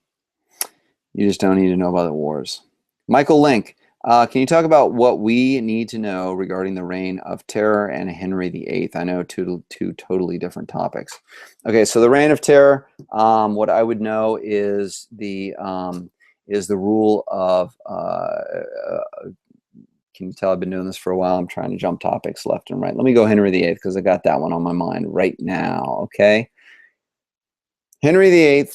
You just don't need to know about the wars. Michael Link, can you talk about what we need to know regarding the Reign of Terror and Henry VIII? I know two totally different topics. Okay, so the Reign of Terror, what I would know is the rule of, can you tell I've been doing this for a while? I'm trying to jump topics left and right. Let me go Henry VIII, because I got that one on my mind right now, okay? Henry VIII,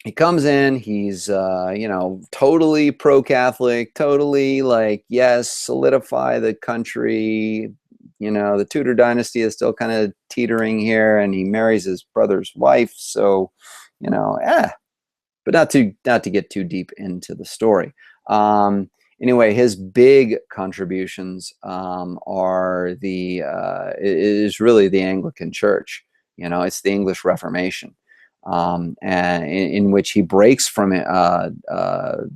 he comes in, he's, totally pro-Catholic, totally like, yes, solidify the country. The Tudor dynasty is still kind of teetering here, and he marries his brother's wife. So, but not to get too deep into the story. Anyway, his big contributions is really the Anglican Church. It's the English Reformation. And in which he breaks from the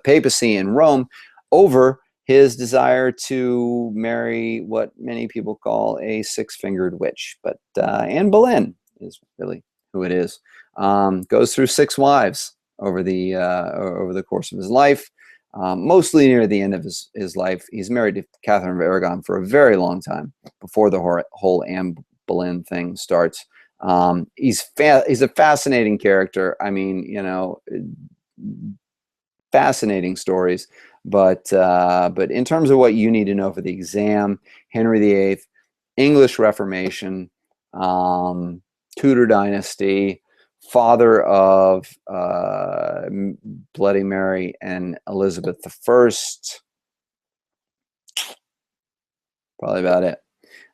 papacy in Rome over his desire to marry what many people call a six-fingered witch. But Anne Boleyn is really who it is. Goes through 6 wives over the course of his life. Mostly near the end of his life. He's married to Catherine of Aragon for a very long time before the whole Anne Boleyn thing starts. He's a fascinating character. I mean, fascinating stories. But in terms of what you need to know for the exam, Henry VIII, English Reformation, Tudor dynasty, father of Bloody Mary and Elizabeth I. Probably about it.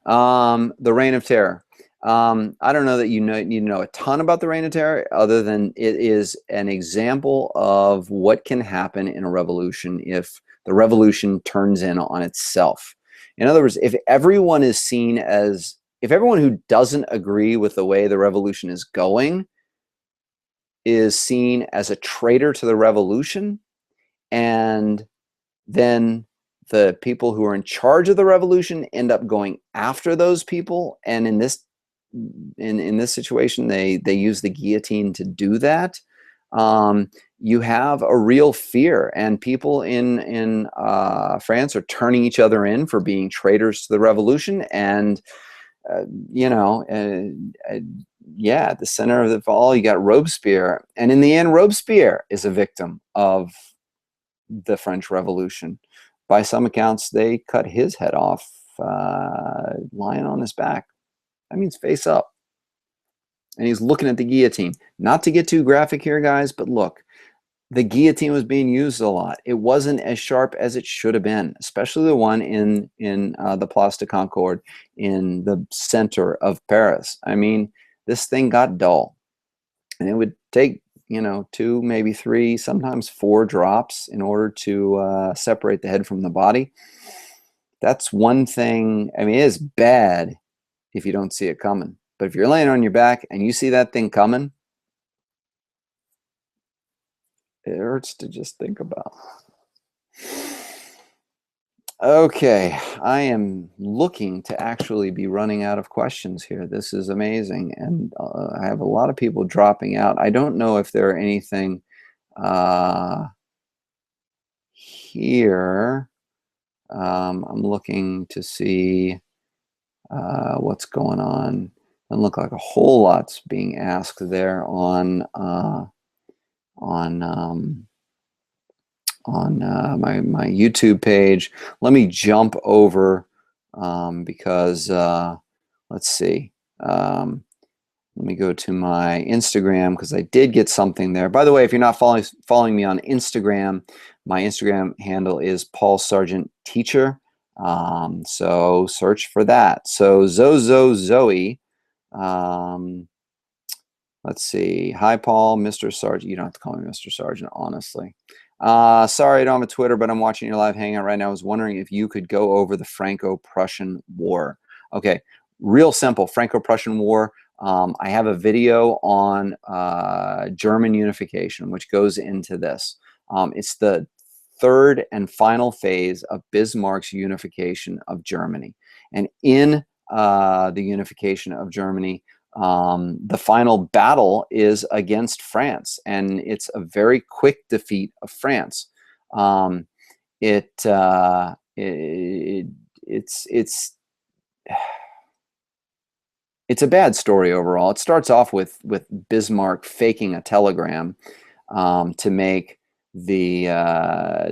The Reign of Terror. I don't know that you need to know a ton about the Reign of Terror, other than it is an example of what can happen in a revolution if the revolution turns in on itself. In other words, if everyone who doesn't agree with the way the revolution is going is seen as a traitor to the revolution, and then the people who are in charge of the revolution end up going after those people, and in this situation they use the guillotine to do that, you have a real fear, and people in France are turning each other in for being traitors to the revolution. And at the center of it all, you got Robespierre, and in the end, Robespierre is a victim of the French Revolution. By some accounts, they cut his head off lying on his back. That means face up. And he's looking at the guillotine. Not to get too graphic here, guys, but look, the guillotine was being used a lot. It wasn't as sharp as it should have been, especially the one in the Place de Concorde in the center of Paris. I mean, this thing got dull. And it would take, you know, 2, maybe 3, sometimes 4 drops in order to separate the head from the body. That's one thing. I mean, it is bad if you don't see it coming. But if you're laying on your back and you see that thing coming, it hurts to just think about. Okay, I am looking to actually be running out of questions here. This is amazing, and I have a lot of people dropping out. I don't know if there are anything here. I'm looking to see what's going on. Doesn't look like a whole lot's being asked there on my YouTube page. Let me jump over because let's see. Let me go to my Instagram because I did get something there. By the way, if you're not following me on Instagram, my Instagram handle is Paul Sargent Teacher. So search for that. So Zoe. Let's see. Hi, Paul, Mr. Sargent. You don't have to call me Mr. Sargent, honestly. Sorry, I don't have a Twitter, but I'm watching your live hangout right now. I was wondering if you could go over the Franco-Prussian War. Okay, real simple. Franco-Prussian War. I have a video on German unification, which goes into this. It's the third and final phase of Bismarck's unification of Germany. And in the unification of Germany, the final battle is against France, and it's a very quick defeat of France. It's a bad story overall. It starts off with Bismarck faking a telegram to make the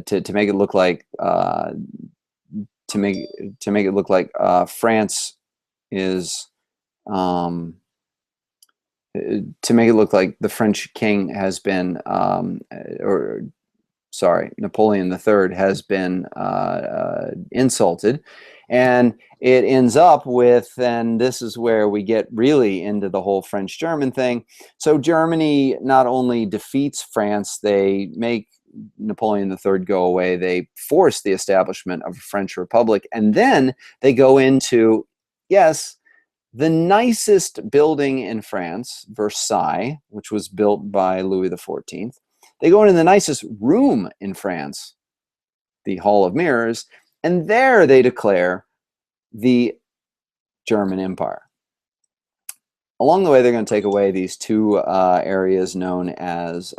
to make it look like France is to make it look like the French king has been Napoleon III has been insulted. And it ends up with, and this is where we get really into the whole French-German thing. So Germany not only defeats France, they make Napoleon III go away. They force the establishment of a French Republic. And then they go into, yes, the nicest building in France, Versailles, which was built by Louis XIV. They go into the nicest room in France, the Hall of Mirrors, and there they declare the German Empire. Along the way, they're going to take away these 2 areas known as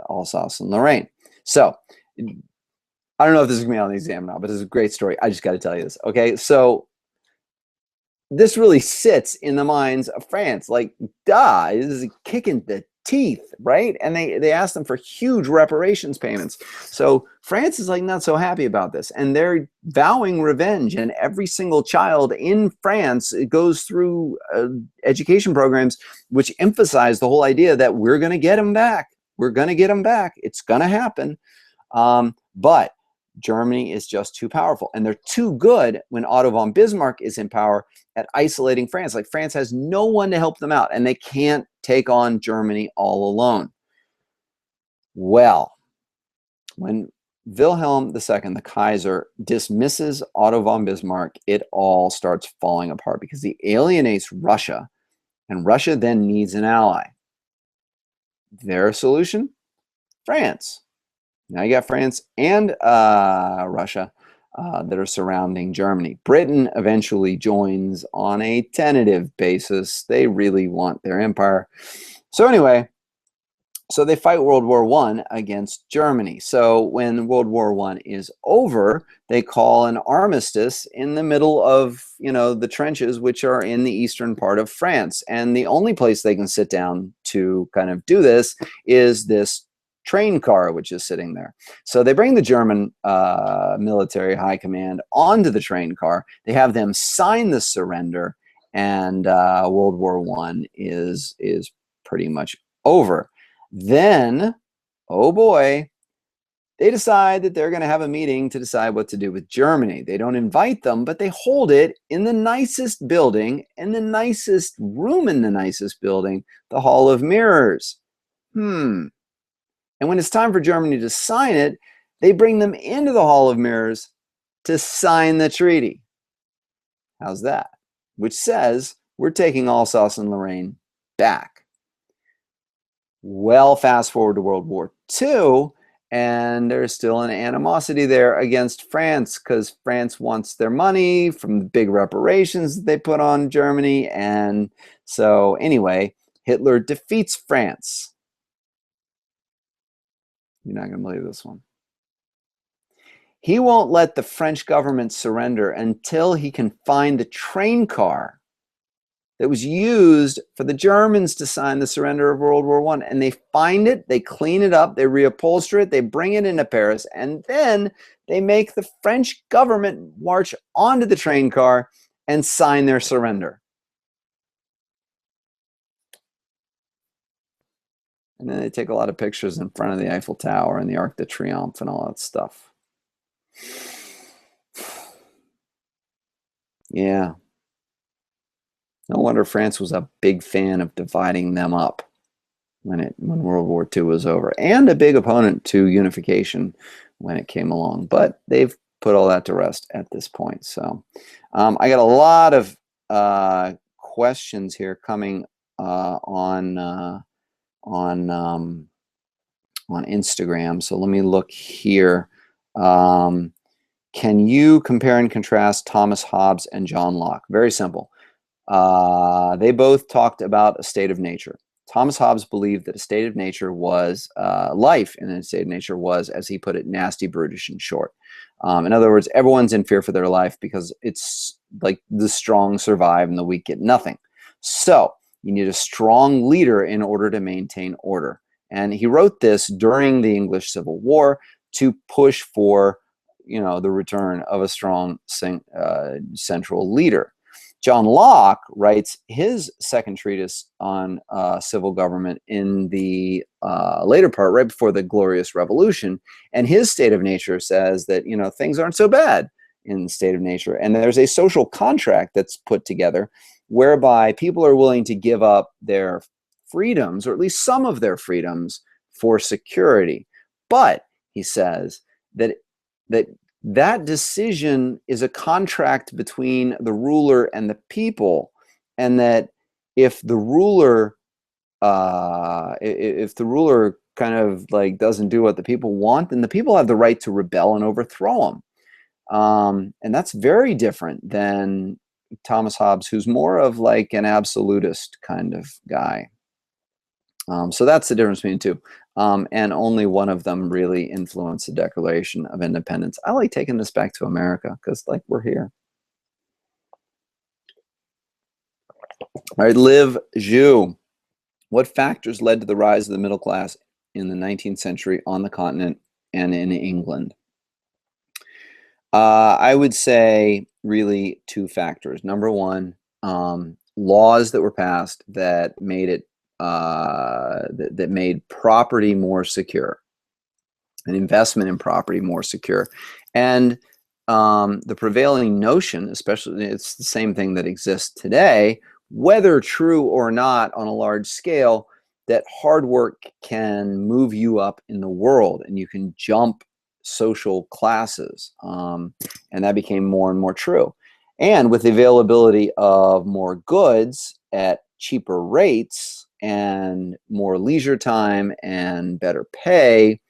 Alsace and Lorraine. So I don't know if this is going to be on the exam now, but this is a great story. I just got to tell you this. Okay, so this really sits in the minds of France. Like, duh, this is a kick in the teeth, right? And they asked them for huge reparations payments. So France is like not so happy about this, and they're vowing revenge. And every single child in France goes through education programs which emphasize the whole idea that we're going to get them back. We're going to get them back. It's going to happen. But Germany is just too powerful, and they're too good when Otto von Bismarck is in power at isolating France. Like, France has no one to help them out, and they can't take on Germany all alone. Well, when Wilhelm II, the Kaiser, dismisses Otto von Bismarck, it all starts falling apart because he alienates Russia, and Russia then needs an ally. Their solution? France. Now you got France and Russia that are surrounding Germany. Britain eventually joins on a tentative basis. They really want their empire. So anyway, so they fight World War I against Germany. So when World War I is over, they call an armistice in the middle of, you know, the trenches, which are in the eastern part of France. And the only place they can sit down to kind of do this is this train car, which is sitting there. So they bring the German military high command onto the train car. They have them sign the surrender, and World War I is pretty much over. Then, oh boy, they decide that they're going to have a meeting to decide what to do with Germany. They don't invite them, but they hold it in the nicest building, in the nicest room in the nicest building, the Hall of Mirrors. And when it's time for Germany to sign it, they bring them into the Hall of Mirrors to sign the treaty. How's that? Which says we're taking Alsace and Lorraine back. Well, fast forward to World War II, and there's still an animosity there against France because France wants their money from the big reparations that they put on Germany. And so anyway, Hitler defeats France. You're not going to believe this one. He won't let the French government surrender until he can find the train car that was used for the Germans to sign the surrender of World War I. And they find it, they clean it up, they reupholster it, they bring it into Paris, and then they make the French government march onto the train car and sign their surrender. And then they take a lot of pictures in front of the Eiffel Tower and the Arc de Triomphe and all that stuff. Yeah. No wonder France was a big fan of dividing them up when World War II was over, and a big opponent to unification when it came along. But they've put all that to rest at this point. So I got a lot of questions here coming on Instagram. So let me look here. Can you compare and contrast Thomas Hobbes and John Locke? Very simple. They both talked about a state of nature. Thomas Hobbes believed that a state of nature was life, and a state of nature was, as he put it, nasty, brutish, and short. In other words, everyone's in fear for their life because it's like the strong survive and the weak get nothing. So you need a strong leader in order to maintain order. And he wrote this during the English Civil War to push for, the return of a strong central leader. John Locke writes his second treatise on civil government in the later part, right before the Glorious Revolution. And his state of nature says that, things aren't so bad in the state of nature. And there's a social contract that's put together whereby people are willing to give up their freedoms, or at least some of their freedoms, for security. But he says that decision is a contract between the ruler and the people, and that if the ruler kind of like doesn't do what the people want, then the people have the right to rebel and overthrow him. And that's very different than Thomas Hobbes, who's more of like an absolutist kind of guy. So that's the difference between the two. And only one of them really influenced the Declaration of Independence. I like taking this back to America because, like, we're here. All right, Liv Zhu. What factors led to the rise of the middle class in the 19th century on the continent and in England? I would say really two factors. Number one, laws that were passed that made it that made property more secure, and investment in property more secure. And the prevailing notion, especially, it's the same thing that exists today, whether true or not on a large scale, that hard work can move you up in the world and you can jump social classes. And that became more and more true. And with the availability of more goods at cheaper rates and more leisure time and better pay,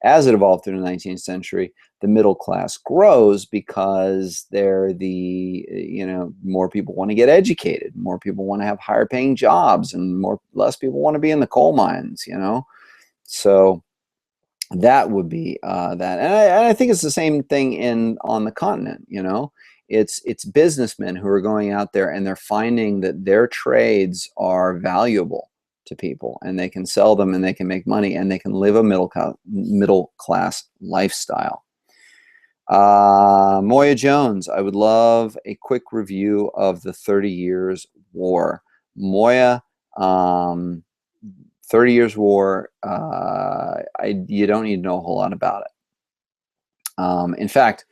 as it evolved through the 19th century, the middle class grows because they're more people want to get educated, more people want to have higher paying jobs, and less people want to be in the coal mines, So that would be that. And I think it's the same thing on the continent, It's businessmen who are going out there and they're finding that their trades are valuable to people, and they can sell them, and they can make money, and they can live a middle class lifestyle. Moya Jones, I would love a quick review of the 30 Years' War. Moya, 30 Years' War, you don't need to know a whole lot about it. In fact,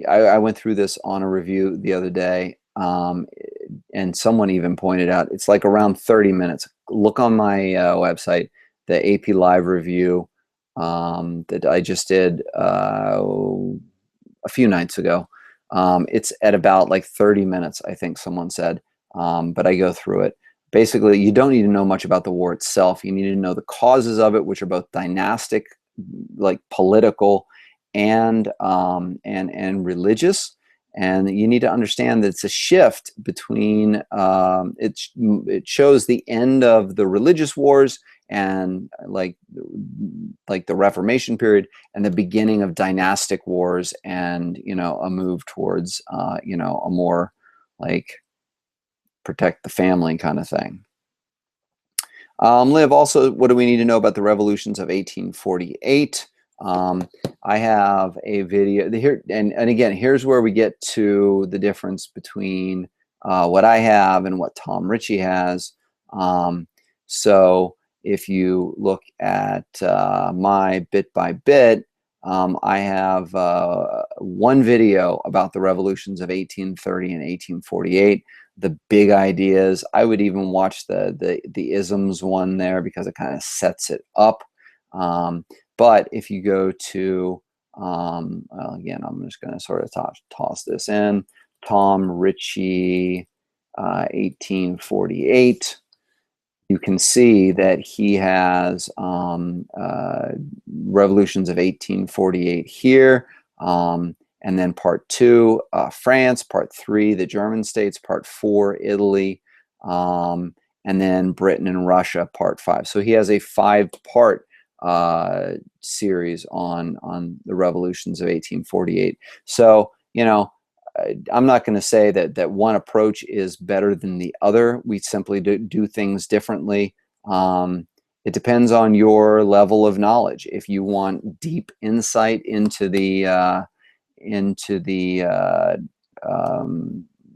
I went through this on a review the other day, and someone even pointed out it's like around 30 minutes. Look on my website, the AP Live review that I just did a few nights ago. It's at about like 30 minutes, I think someone said, but I go through it. Basically, you don't need to know much about the war itself. You need to know the causes of it, which are both dynastic, like political, and religious. And you need to understand that it's a shift between it shows the end of the religious wars and like the Reformation period, and the beginning of dynastic wars, and a move towards a more like protect the family kind of thing. Liv, also, what do we need to know about the revolutions of 1848? I have a video here, and again, here's where we get to the difference between what I have and what Tom Richey has. So if you look at my bit by bit, I have one video about the revolutions of 1830 and 1848. The big ideas. I would even watch the isms one there because it kind of sets it up. But if you go to, well, again, I'm just going to sort of toss this in, Tom Richey, 1848, you can see that he has revolutions of 1848 here. And then part 2, France, part 3, the German states, part 4, Italy, and then Britain and Russia, part 5. So he has a 5-part series on the revolutions of 1848. So, I'm not going to say that one approach is better than the other. We simply do things differently. It depends on your level of knowledge. If you want deep insight into the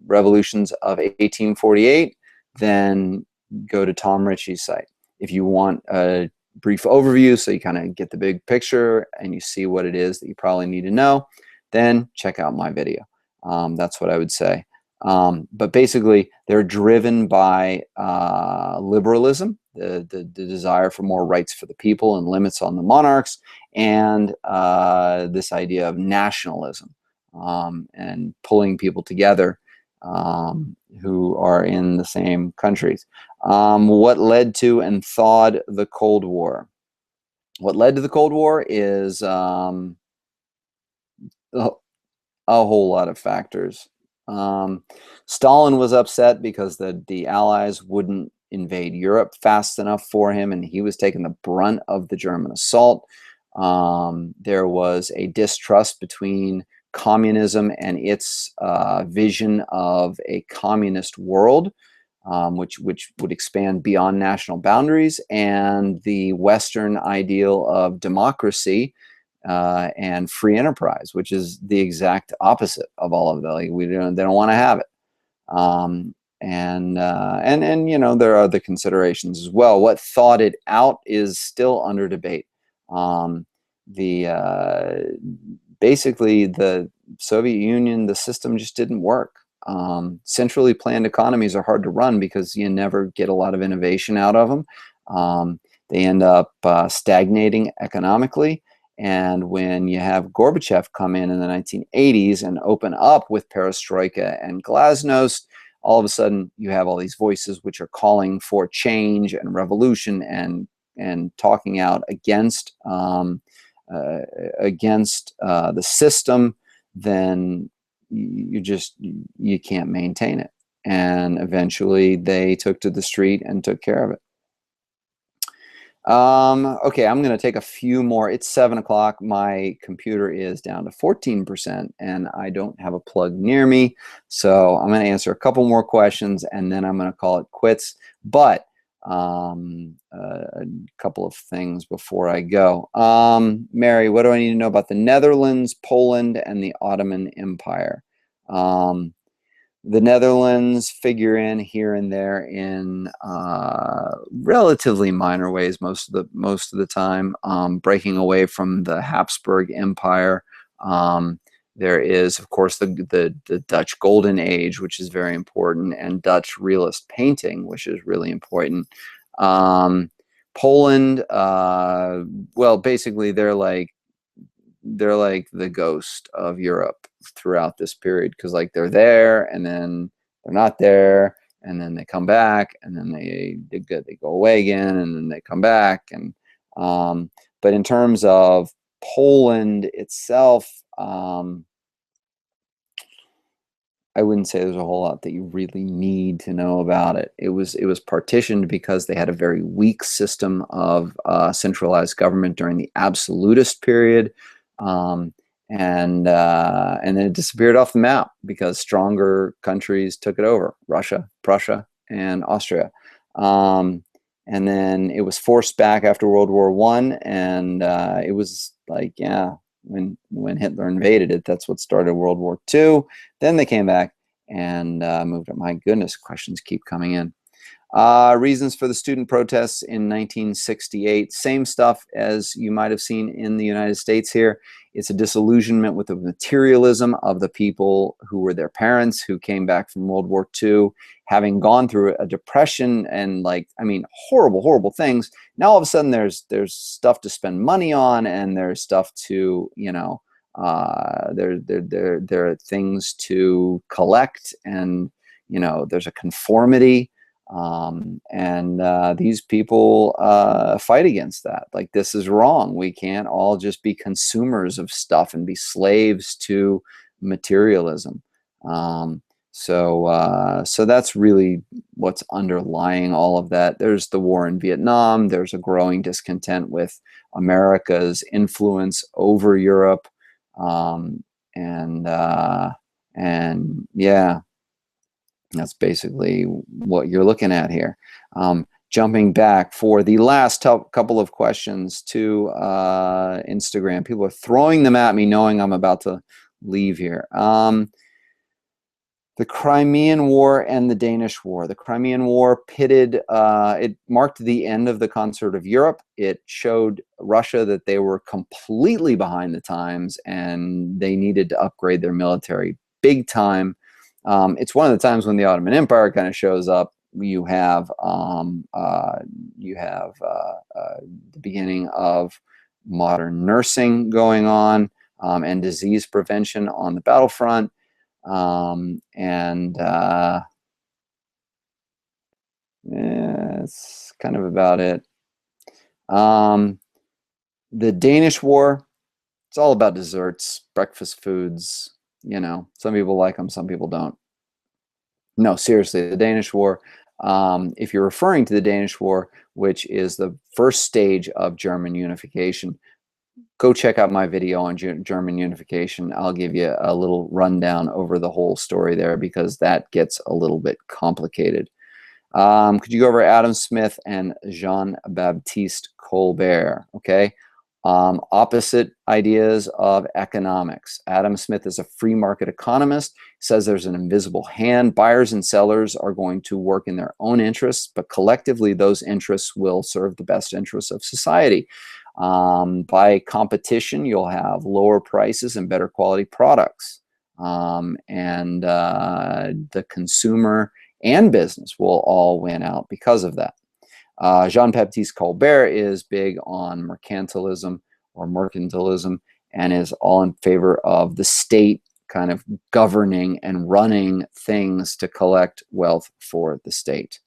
revolutions of 1848, then go to Tom Richey's site. If you want a brief overview so you kind of get the big picture and you see what it is that you probably need to know, then check out my video. That's what I would say. But basically, they're driven by liberalism, the desire for more rights for the people and limits on the monarchs, and this idea of nationalism and pulling people together who are in the same countries. What led to and thawed the Cold War? What led to the Cold War is a whole lot of factors. Stalin was upset because the Allies wouldn't invade Europe fast enough for him, and he was taking the brunt of the German assault. There was a distrust between communism and its vision of a communist world, which would expand beyond national boundaries, and the Western ideal of democracy and free enterprise, which is the exact opposite of all of that. Like, they don't want to have it. And there are other considerations as well. What thawed it out is still under debate. Basically, the Soviet Union, the system just didn't work. Centrally planned economies are hard to run because you never get a lot of innovation out of them. They end up stagnating economically. And when you have Gorbachev come in the 1980s and open up with perestroika and glasnost, all of a sudden you have all these voices which are calling for change and revolution and talking out against the system. Then you can't maintain it. And eventually they took to the street and took care of it. Okay, I'm going to take a few more. It's 7 o'clock. My computer is down to 14%, and I don't have a plug near me. So I'm going to answer a couple more questions, and then I'm going to call it quits. But a couple of things before I go. Mary, what do I need to know about the Netherlands, Poland, and the Ottoman Empire? The Netherlands figure in here and there in relatively minor ways most of the time, breaking away from the Habsburg Empire. There is, of course, the Dutch Golden Age, which is very important, and Dutch realist painting, which is really important. Poland, well, basically they're like the ghost of Europe throughout this period, because like they're there and then they're not there, and then they come back, and then they go away again, and then they come back. And but in terms of Poland itself, I wouldn't say there's a whole lot that you really need to know about it. It was partitioned because they had a very weak system of centralized government during the absolutist period, um, and then it disappeared off the map because stronger countries took it over: Russia, Prussia, and Austria. Um, and then it was forced back after World War I, and it was like, yeah, when Hitler invaded it, that's what started World War II. Then they came back and moved up. My goodness, questions keep coming in. Reasons for the student protests in 1968. Same stuff as you might have seen in the United States here. It's a disillusionment with the materialism of the people who were their parents, who came back from World War II, having gone through a depression and, like, I mean, horrible, horrible things. Now all of a sudden there's stuff to spend money on, and there's stuff to, you know, there are things to collect, and, you know, there's a conformity. And these people fight against that. Like, this is wrong. We can't all just be consumers of stuff and be slaves to materialism. So that's really what's underlying all of that. There's the war in Vietnam. There's a growing discontent with America's influence over Europe. Um, and yeah, that's basically what you're looking at here. Jumping back for the last couple of questions to Instagram. People are throwing them at me knowing I'm about to leave here. The Crimean War and the Danish War. The Crimean War pitted, it marked the end of the concert of Europe. It showed Russia that they were completely behind the times, and they needed to upgrade their military big time. It's one of the times when the Ottoman Empire kind of shows up. You have the beginning of modern nursing going on, and disease prevention on the battlefront. Yeah, it's kind of about it. The Danish War, it's all about desserts, breakfast foods. You know, some people like them, some people don't. No, seriously, the Danish War, if you're referring to the Danish War, which is the first stage of German unification, go check out my video on German unification. I'll give you a little rundown over the whole story there, because that gets a little bit complicated. Could you go over Adam Smith and Jean-Baptiste Colbert? Okay. Opposite ideas of economics. Adam Smith is a free market economist, says there's an invisible hand. Buyers and sellers are going to work in their own interests, but collectively those interests will serve the best interests of society. By competition, you'll have lower prices and better quality products. The consumer and business will all win out because of that. Jean-Baptiste Colbert is big on mercantilism and is all in favor of the state kind of governing and running things to collect wealth for the state.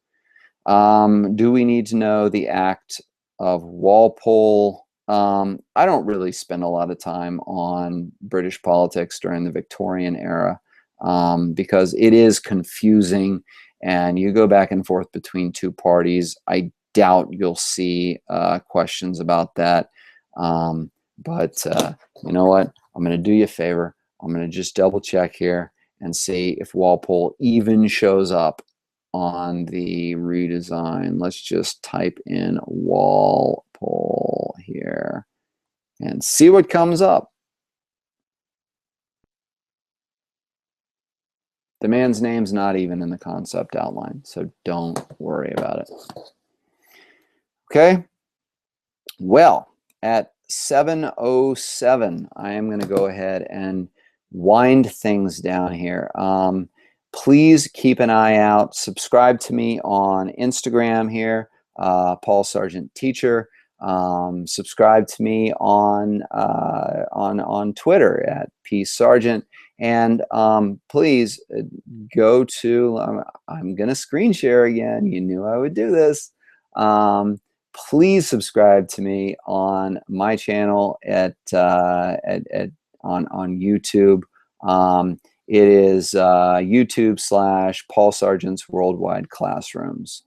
Do we need to know the Act of Walpole? I don't really spend a lot of time on British politics during the Victorian era, because it is confusing, and you go back and forth between two parties. I doubt you'll see questions about that. But you know what? I'm going to do you a favor. I'm going to just double check here and see if Walpole even shows up on the redesign. Let's just type in Walpole here and see what comes up. The man's name's not even in the concept outline, so don't worry about it. Okay. Well, at 7:07, I am going to go ahead and wind things down here. Please keep an eye out. Subscribe to me on Instagram here, Paul Sargent Teacher. Subscribe to me on Twitter at P Sargent. And please go to, I'm going to screen share again. You knew I would do this. Please subscribe to me on my channel on YouTube. It is YouTube/Paul Sargent's Worldwide Classrooms,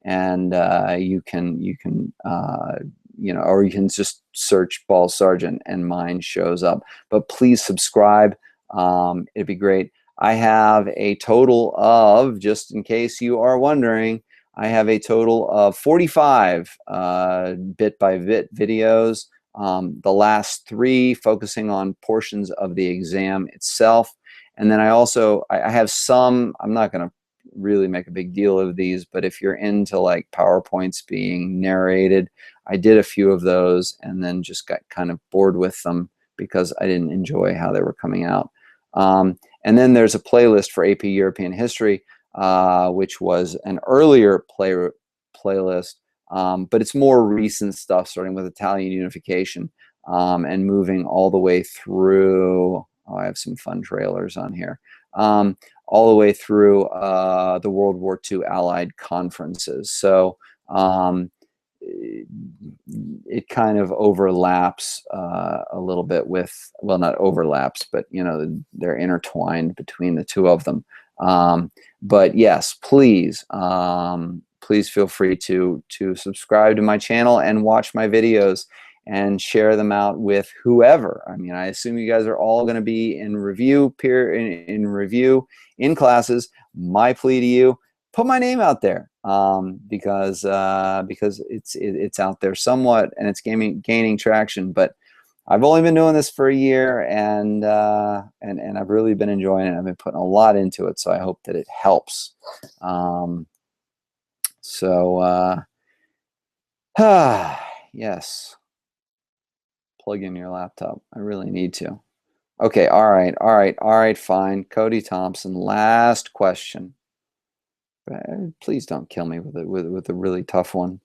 and you can or you can just search Paul Sargent and mine shows up. But please subscribe. It'd be great. I have a total of, just in case you are wondering, I have a total of 45 bit-by-bit videos. The last 3 focusing on portions of the exam itself. And then I have some, I'm not going to really make a big deal of these, but if you're into like PowerPoints being narrated, I did a few of those and then just got kind of bored with them because I didn't enjoy how they were coming out. And then there's a playlist for AP European History, which was an earlier playlist, but it's more recent stuff, starting with Italian unification and moving all the way through. Oh, I have some fun trailers on here. All the way through the World War II Allied conferences. So it kind of overlaps a little bit with, well, not overlaps, but they're intertwined between the two of them. But yes, please feel free to subscribe to my channel and watch my videos and share them out with whoever. I mean, I assume you guys are all going to be in review in classes. My plea to you: put my name out there, because it's out there somewhat and it's gaining traction. But I've only been doing this for a year, and I've really been enjoying it. I've been putting a lot into it, so I hope that it helps. Yes, plug in your laptop. I really need to. Okay, all right, fine. Cody Thompson, last question. Please don't kill me with a really tough one.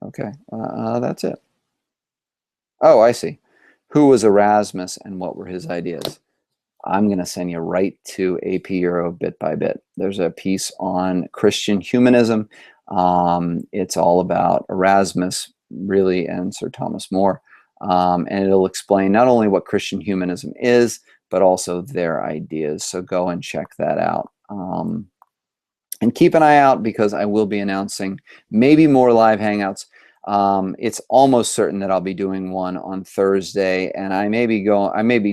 Okay, that's it. Oh, I see. Who was Erasmus and what were his ideas? I'm going to send you right to AP Euro bit by bit. There's a piece on Christian humanism. It's all about Erasmus, really, and Sir Thomas More. And it'll explain not only what Christian humanism is, but also their ideas. So go and check that out. And keep an eye out, because I will be announcing maybe more live Hangouts. It's almost certain that I'll be doing one on Thursday, and I may be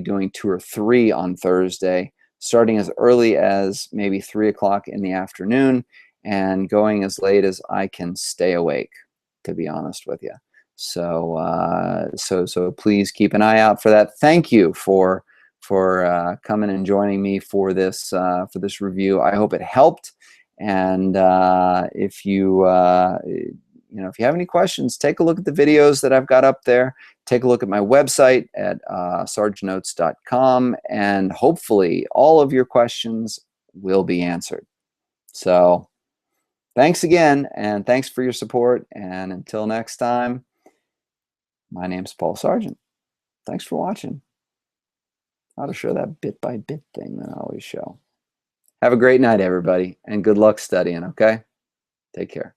doing 2 or 3 on Thursday, starting as early as maybe 3 o'clock in the afternoon and going as late as I can stay awake, to be honest with you. So so please keep an eye out for that. Thank you for coming and joining me for this review. I hope it helped. And if you if you have any questions, take a look at the videos that I've got up there. Take a look at my website at sargentnotes.com, and hopefully all of your questions will be answered. So thanks again, and thanks for your support. And until next time, my name's Paul Sargent. Thanks for watching. I ought to show that bit-by-bit thing that I always show. Have a great night, everybody, and good luck studying, okay? Take care.